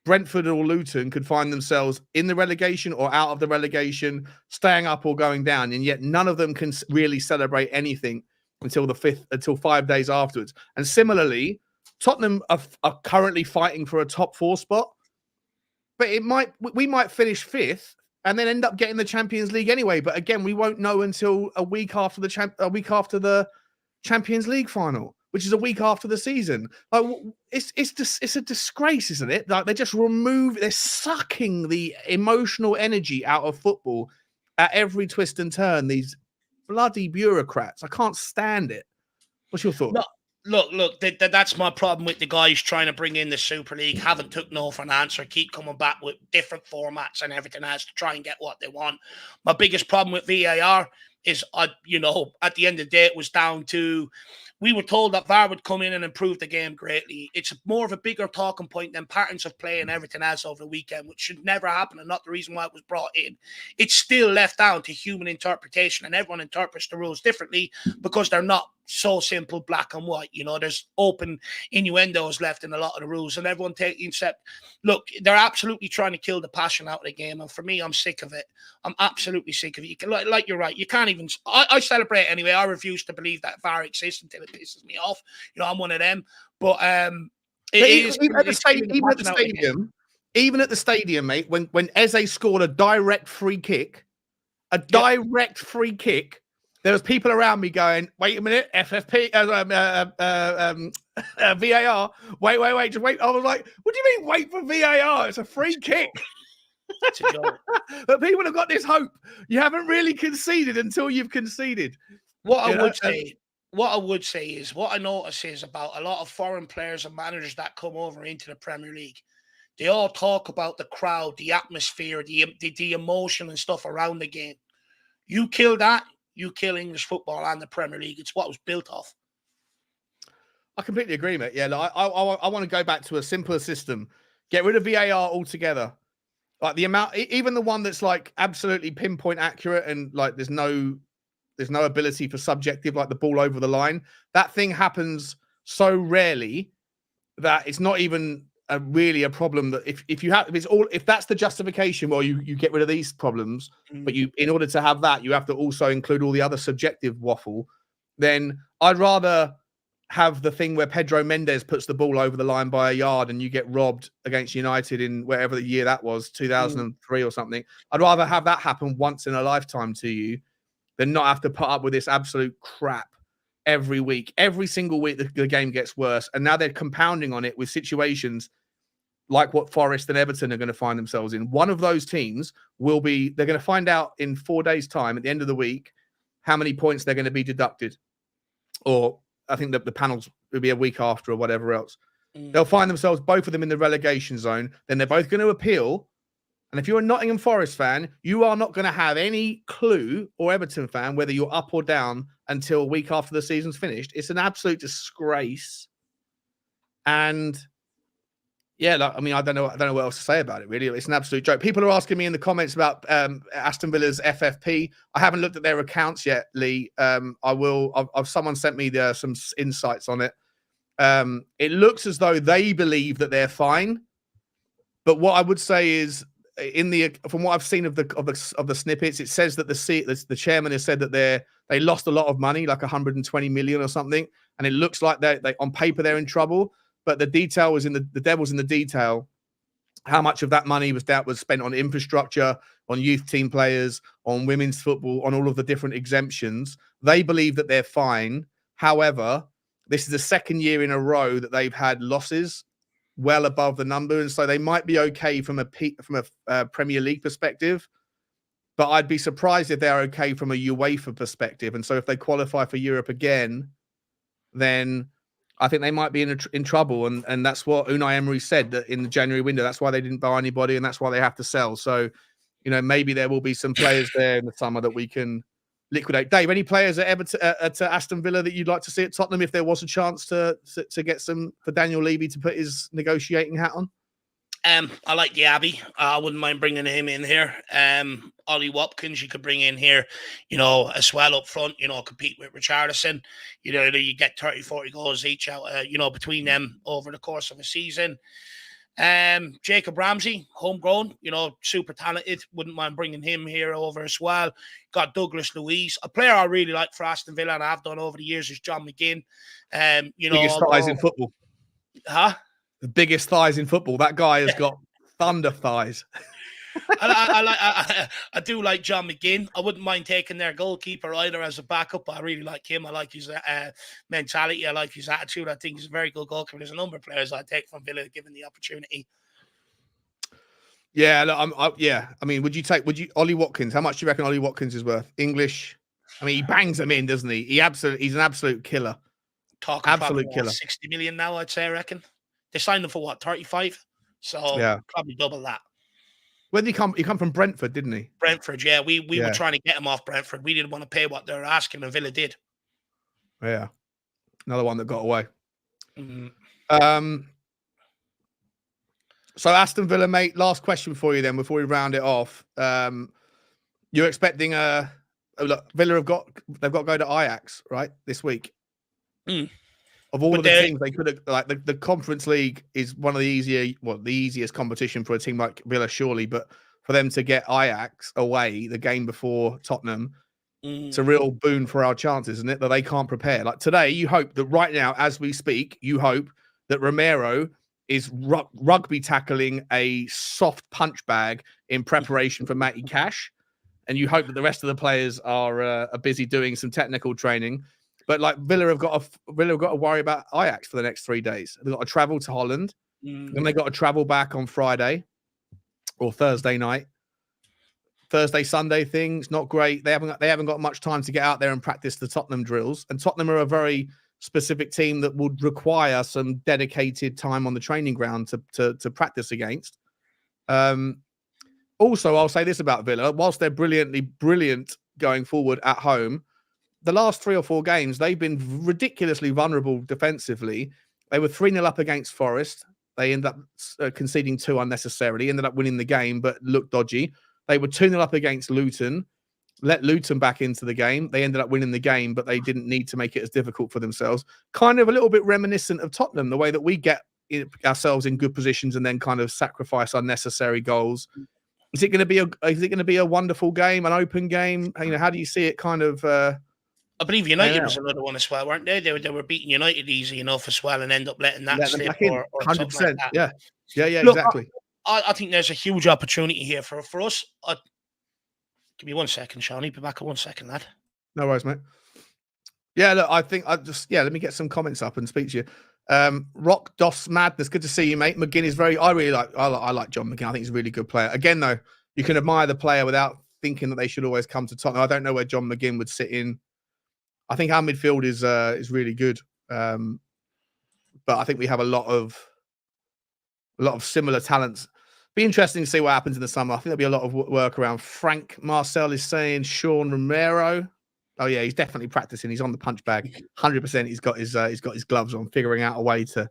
Brentford or Luton could find themselves in the relegation or out of the relegation, staying up or going down, and yet none of them can really celebrate anything until 5 days afterwards. And similarly, Tottenham are currently fighting for a top 4 spot, but we might finish 5th and then end up getting the Champions League anyway. But again, we won't know until a week after the Champions League final, which is a week after the season. Like, it's a disgrace, isn't it? Like, they're sucking the emotional energy out of football at every twist and turn. These bloody bureaucrats. I can't stand it. What's your thought?
No, look. That's my problem with the guys trying to bring in the Super League. Haven't took no for an answer. Keep coming back with different formats and everything else to try and get what they want. My biggest problem with VAR is, at the end of the day, it was down to, we were told that VAR would come in and improve the game greatly. It's more of a bigger talking point than patterns of play and everything else over the weekend, which should never happen and not the reason why it was brought in. It's still left down to human interpretation, and everyone interprets the rules differently because they're not so simple, black and white. You know, there's open innuendos left in a lot of the rules, and everyone taking step. Look, they're absolutely trying to kill the passion out of the game, and for me, I'm sick of it. I'm absolutely sick of it. You can, like you're right. You can't even. I celebrate anyway. I refuse to believe that VAR exists until it pisses me off. You know, I'm one of them. But even at
the stadium, mate. When Eze scored a direct free kick, there was people around me going, "Wait a minute, FFP, VAR. Wait, just wait." I was like, "What do you mean, wait for VAR? It's a free kick."
It's a joke.
But people have got this hope. You haven't really conceded until you've conceded.
What I would say is what I notice is about a lot of foreign players and managers that come over into the Premier League. They all talk about the crowd, the atmosphere, the emotion and stuff around the game. You kill that, you kill English football and the Premier League. It's what it was built off.
I completely agree, mate. Yeah, like, I want to go back to a simpler system. Get rid of VAR altogether. Like the amount, even the one that's like absolutely pinpoint accurate and like there's no ability for subjective, like the ball over the line. That thing happens so rarely that it's not even really a problem. That if that's the justification, well, you get rid of these problems, but in order to have that, you have to also include all the other subjective waffle. Then I'd rather have the thing where Pedro Mendes puts the ball over the line by a yard and you get robbed against United in whatever the year that was, 2003 or something. I'd rather have that happen once in a lifetime to you than not have to put up with this absolute crap every week. Every single week, the game gets worse. And now they're compounding on it with situations like what Forest and Everton are going to find themselves in. One of those teams they're going to find out in 4 days' time at the end of the week how many points they're going to be deducted. Or I think that the panels will be a week after or whatever else. They'll find themselves, both of them, in the relegation zone. Then they're both going to appeal. And if you're a Nottingham Forest fan, you are not going to have any clue, or Everton fan, whether you're up or down until a week after the season's finished. It's an absolute disgrace. And yeah, like, I mean, I don't know what else to say about it, really. It's an absolute joke. People are asking me in the comments about Aston Villa's FFP. I haven't looked at their accounts yet, Lee. I will. Someone sent me some insights on it. It looks as though they believe that they're fine. But what I would say is, from what I've seen of the snippets, it says that the chairman has said that they lost a lot of money, like 120 million or something, and it looks like they on paper they're in trouble. But the detail was the devil's in the detail. How much of that money was spent on infrastructure, on youth team players, on women's football, on all of the different exemptions? They believe that they're fine. However, this is the second year in a row that they've had losses well above the number, and so they might be okay from a Premier League perspective, but I'd be surprised if they're okay from a UEFA perspective. And so if they qualify for Europe again, then I think they might be in trouble, and that's what Unai Emery said, that in the January window, that's why they didn't buy anybody, and that's why they have to sell. So, maybe there will be some players there in the summer that we can liquidate. Dave, any players at Aston Villa that you'd like to see at Tottenham if there was a chance to get some for Daniel Levy to put his negotiating hat on?
I like the Abbey. I wouldn't mind bringing him in here. Ollie Watkins, you could bring in here, as well up front, compete with Richarlison. You get 30, 40 goals each out, between them over the course of a season. Jacob Ramsey, homegrown, super talented. Wouldn't mind bringing him here over as well. Got Douglas Luiz, a player I really like for Aston Villa, and I've done over the years, is John McGinn.
Biggest thighs in football.
Huh?
The biggest thighs in football. That guy has got thunder thighs.
I do like John McGinn. I wouldn't mind taking their goalkeeper either as a backup, but I really like him. I like his mentality. I like his attitude. I think he's a very good goalkeeper. There's a number of players I'd take from Villa given the opportunity.
Yeah, look, I mean, would you Ollie Watkins? How much do you reckon Ollie Watkins is worth? English. I mean, he bangs them in, doesn't he? He's an absolute killer.
Absolute killer. 60 million now, I'd say. I reckon they signed him for what, 35? So yeah, probably double that.
Where did he come? He come from Brentford, didn't he?
Brentford, yeah. We were trying to get him off Brentford. We didn't want to pay what they were asking, and Villa did.
Yeah, another one that got away.
Mm-hmm.
So Aston Villa, mate. Last question for you, then, before we round it off. You're expecting look, Villa they've got to go to Ajax, right, this week. Of all of the teams they could have, like the Conference League is one of the easiest competition for a team like Villa, surely. But for them to get Ajax away the game before Tottenham, it's a real boon for our chances, isn't it? That they can't prepare. Like today, you hope that right now, as we speak, you hope that Romero is rugby tackling a soft punch bag in preparation for Matty Cash, and you hope that the rest of the players are busy doing some technical training. But like Villa have got to worry about Ajax for the next 3 days. They've got to travel to Holland, then they got to travel back on Friday, or Thursday night. Thursday, Sunday things, not great. They haven't got much time to get out there and practice the Tottenham drills. And Tottenham are a very specific team that would require some dedicated time on the training ground to practice against. Also, I'll say this about Villa: whilst they're brilliant going forward at home, the last 3 or 4 games they've been ridiculously vulnerable defensively. They were 3-0 up against Forest. They ended up conceding 2 unnecessarily. Ended up winning the game, but looked dodgy. They were 2-0 up against Luton, let Luton back into the game. They ended up winning the game, but they didn't need to make it as difficult for themselves. Kind of a little bit reminiscent of Tottenham, the way that we get ourselves in good positions and then kind of sacrifice unnecessary goals. Is it going to be a wonderful game, an open game? You know, how do you see it kind of?
I believe United was another one as well, weren't they? They were beating United easy enough as well and end up letting that slip or 100%. Like that.
Yeah, look, exactly.
I think there's a huge opportunity here for us. Give me 1 second, Shawnee. Be back in 1 second, lad.
No worries, mate. Yeah, look, I think let me get some comments up and speak to you. Rock Doss Madness, good to see you, mate. McGinn is I like John McGinn. I think he's a really good player. Again, though, you can admire the player without thinking that they should always come to Tottenham. I don't know where John McGinn would sit in. I think our midfield is really good, but I think we have a lot of similar talents. Be interesting to see what happens in the summer. I think there'll be a lot of work around. Frank Marcel is saying Sean Romero. Oh yeah, he's definitely practicing. He's on the punch bag, 100%. He's got his gloves on, figuring out a way to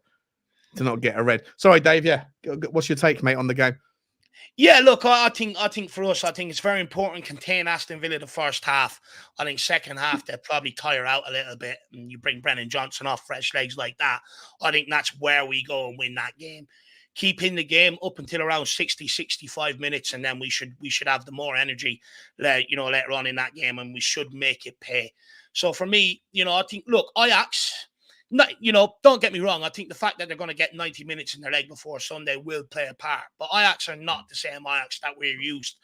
not get a red. Sorry, Dave. Yeah, what's your take, mate, on the game?
Yeah, look, I think for us, I think it's very important to contain Aston Villa the first half. I think second half they'll probably tire out a little bit, and you bring Brennan Johnson off, fresh legs like that. I think that's where we go and win that game. Keep in the game up until around 60, 65 minutes, and then we should have the more energy, later on in that game, and we should make it pay. So for me, I think, look, Ajax, don't get me wrong. I think the fact that they're going to get 90 minutes in their leg before Sunday will play a part. But Ajax are not the same Ajax that we're used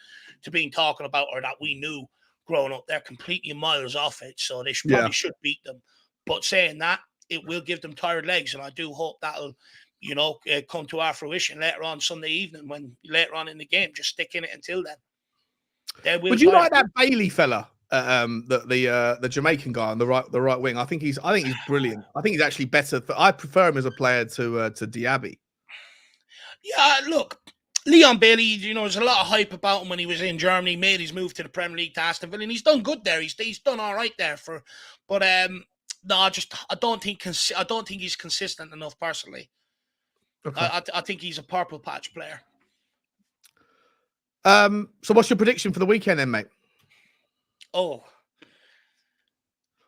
to being talking about or that we knew growing up. They're completely miles off it, so they probably should beat them. But saying that, it will give them tired legs, and I do hope that'll come to our fruition later on Sunday evening later on in the game. Just stick in it until then.
Would you like that Bailey fella? The Jamaican guy on the right wing. I think he's brilliant. I think he's actually better. I prefer him as a player to Diaby.
Yeah, look, Leon Bailey. There's a lot of hype about him when he was in Germany. Made his move to the Premier League to Aston Villa, and he's done good there. He's done all right there no, I don't think he's consistent enough personally. Okay. I think he's a purple patch player.
So what's your prediction for the weekend then, mate?
Oh, do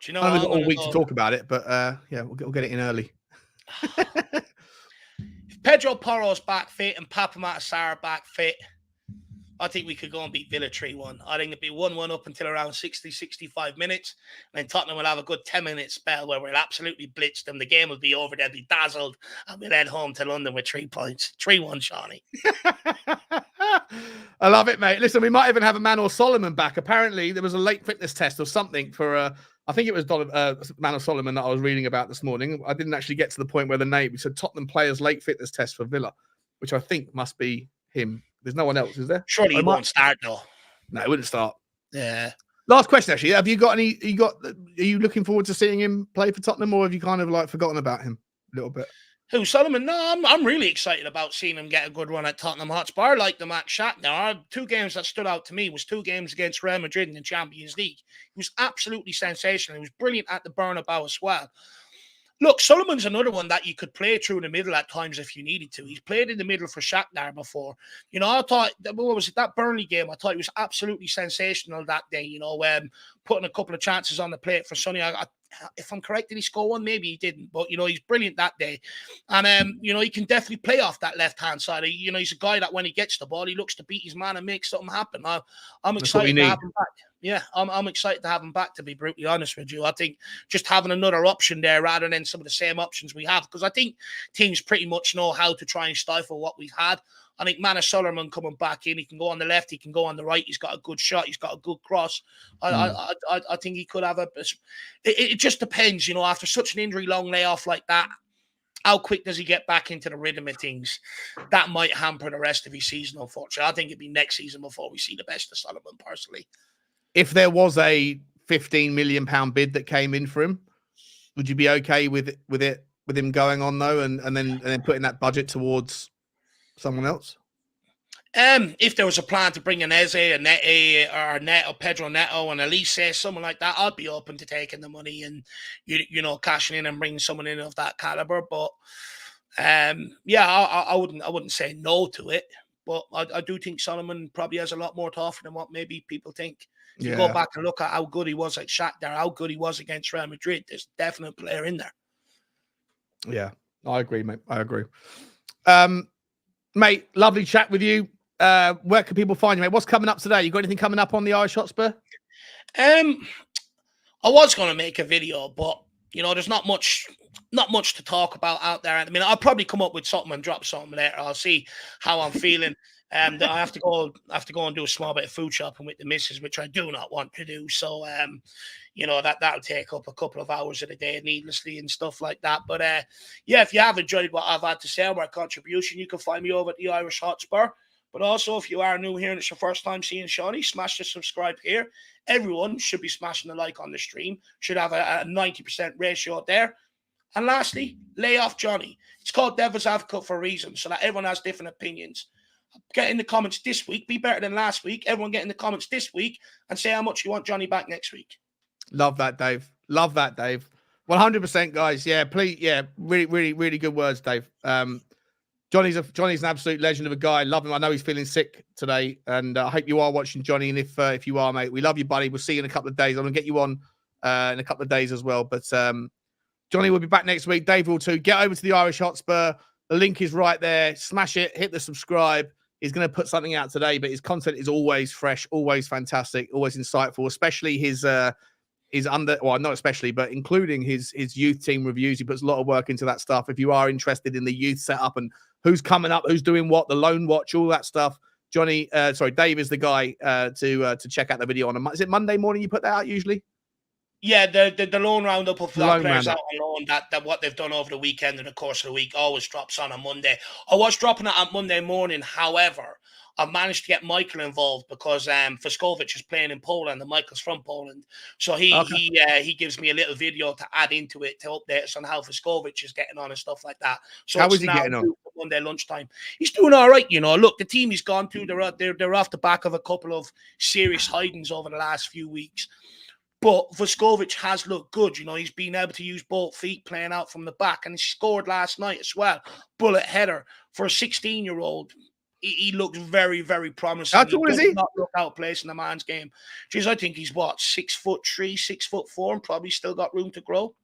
you know?
I've got all week to talk about it, but we'll get it in early.
If Pedro Porro's back fit and Papa Matasar back fit, I think we could go and beat Villa 3-1. I think it'd be 1-1 up until around 60, 65 minutes. And then Tottenham will have a good 10-minute spell where we'll absolutely blitz them. The game will be over. They'll be dazzled. And we'll head home to London with 3 points. 3-1, Shawnee.
I love it, mate. Listen, we might even have Emmanuel Solomon back. Apparently, there was a late fitness test or something for, I think it was Emmanuel Solomon that I was reading about this morning. I didn't actually get to the point where the name, it said Tottenham players late fitness test for Villa, which I think must be him. There's no one else, is there?
Surely he won't start, though.
No, he wouldn't start.
Yeah.
Last question, actually. Have you got any? Are you looking forward to seeing him play for Tottenham, or have you kind of forgotten about him a little bit?
Who, Solomon? No, I'm really excited about seeing him get a good run at Tottenham Hotspur. Like the Max Shatner. 2 games that stood out to me was 2 games against Real Madrid in the Champions League. He was absolutely sensational. He was brilliant at the Bernabeu as well. Look, Solomon's another one that you could play through the middle at times if you needed to. He's played in the middle for Shakhtar before. I thought, what was it, that Burnley game? I thought he was absolutely sensational that day, putting a couple of chances on the plate for Sonny. If I'm correct, did he score one? Maybe he didn't, but he's brilliant that day. And he can definitely play off that left-hand side. He's a guy that when he gets the ball, he looks to beat his man and make something happen. I'm excited to have him back. Yeah, I'm excited to have him back, to be brutally honest with you. I think just having another option there rather than some of the same options we have, because I think teams pretty much know how to try and stifle what we've had. I think Manor Solomon coming back in, he can go on the left, he can go on the right, he's got a good shot, he's got a good cross. I think he could have it just depends, after such an injury long layoff like that, how quick does he get back into the rhythm of things? That might hamper the rest of his season, unfortunately. I think it'd be next season before we see the best of Solomon, personally.
If there was a £15 million bid that came in for him, would you be okay with him going on though, and then putting that budget towards someone else?
If there was a plan to bring in Eze, a Nete, or Neto, Pedro Neto, and Elise, someone like that, I'd be open to taking the money and you know, cashing in and bringing someone in of that caliber. But yeah, I wouldn't say no to it. But I do think Solomon probably has a lot more to offer than what maybe people think. If you go back and look at how good he was at Shakhtar, how good he was against Real Madrid, there's a definite player in there.
Yeah, I agree, mate. I agree. Mate, lovely chat with you. Where can people find you, mate? What's coming up today? You got anything coming up on the Irish Hotspur?
I was going to make a video, but you know, there's not much to talk about out there. I mean, I'll probably come up with something and drop something later. I'll see how I'm feeling. I have to go and do a small bit of food shopping with the missus, which I do not want to do. So, you know, that'll take up a couple of hours of the day needlessly and stuff like that. But yeah, if you have enjoyed what I've had to say or my contribution, you can find me over at the Irish Hotspur. But also, if you are new here and it's your first time seeing Shawnee, smash the subscribe here. Everyone should be smashing the like on the stream. Should have a 90% ratio there. And lastly, lay off Johnny. It's called Devil's Advocate for a reason, so that everyone has different opinions. Get in the comments this week. Be better than last week. Everyone get in the comments this week and say how much you want Johnny back next week.
Love that, Dave. Love that, Dave. 100%, guys. Yeah, please. Yeah, really, really, really good words, Dave. Johnny's an absolute legend of a guy. Love him. I know he's feeling sick today, and I hope you are watching, Johnny. And if you are, mate, we love you, buddy. We'll see you in a couple of days. I'm gonna get you on in a couple of days as well. But Johnny will be back next week. Dave will too. Get over to the Irish Hotspur. The link is right there. Smash it. Hit the subscribe. He's going to put something out today, but his content is always fresh, always fantastic, always insightful. Especially his not especially, but including his youth team reviews. He puts a lot of work into that stuff. If you are interested in the youth setup and who's coming up, who's doing what, the loan watch, all that stuff, Dave is the guy to check out the video on. Is it Monday morning you put that out usually?
Yeah, the loan roundup of players out on loan, that what they've done over the weekend and the course of the week always drops on a Monday. I was dropping it on Monday morning. However, I've managed to get Michael involved because Fuskovic is playing in Poland and Michael's from Poland. So he gives me a little video to add into it to update us on how Fuskovic is getting on and stuff like that. So
how is he getting on?
Monday lunchtime. He's doing all right, you know. Look, the team he's gone to, they're off the back of a couple of serious hidings over the last few weeks. But Vuskovic has looked good. You know, he's been able to use both feet playing out from the back, and he scored last night as well. Bullet header for a 16-year-old. He looks very, very promising.
How tall is he?
Not look out of place in the man's game. Jeez, I think he's 6'3", 6'4", and probably still got room to grow.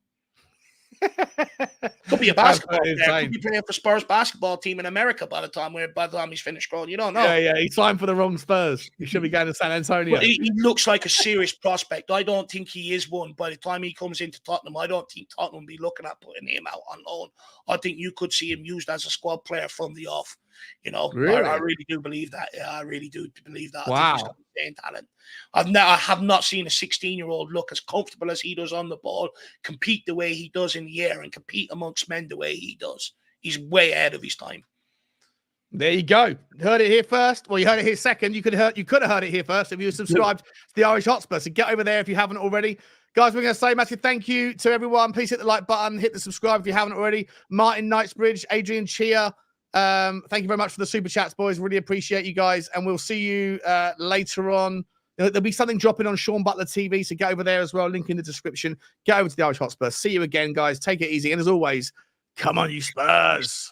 Could be a basketball player. Could be playing for Spurs basketball team in America by the time he's finished growing. You don't know.
Yeah. He signed for the wrong Spurs. He should be going to San Antonio.
Well, he looks like a serious prospect. I don't think he is one. By the time he comes into Tottenham, I don't think Tottenham will be looking at putting him out on loan. I think you could see him used as a squad player from the off. You know,
really?
I really do believe that. Yeah, I really do believe that.
Wow.
I think he's got insane talent. I have not seen a 16-year-old look as comfortable as he does on the ball, compete the way he does in the air, and compete amongst men the way he does. He's way ahead of his time.
There you go. Heard it here first. Well, you heard it here second. You could have heard it here first if you were subscribed to the Irish Hotspur. So get over there if you haven't already. Guys, we're going to say massive thank you to everyone. Please hit the like button, hit the subscribe if you haven't already. Martin Knightsbridge, Adrian Chia. Thank you very much for the super chats, boys. Really appreciate you guys. And we'll see you later on. There'll be something dropping on Sean Butler TV, so get over there as well. Link in the description. Get over to the Irish Hotspur. See you again, guys. Take it easy. And as always, come on, you Spurs.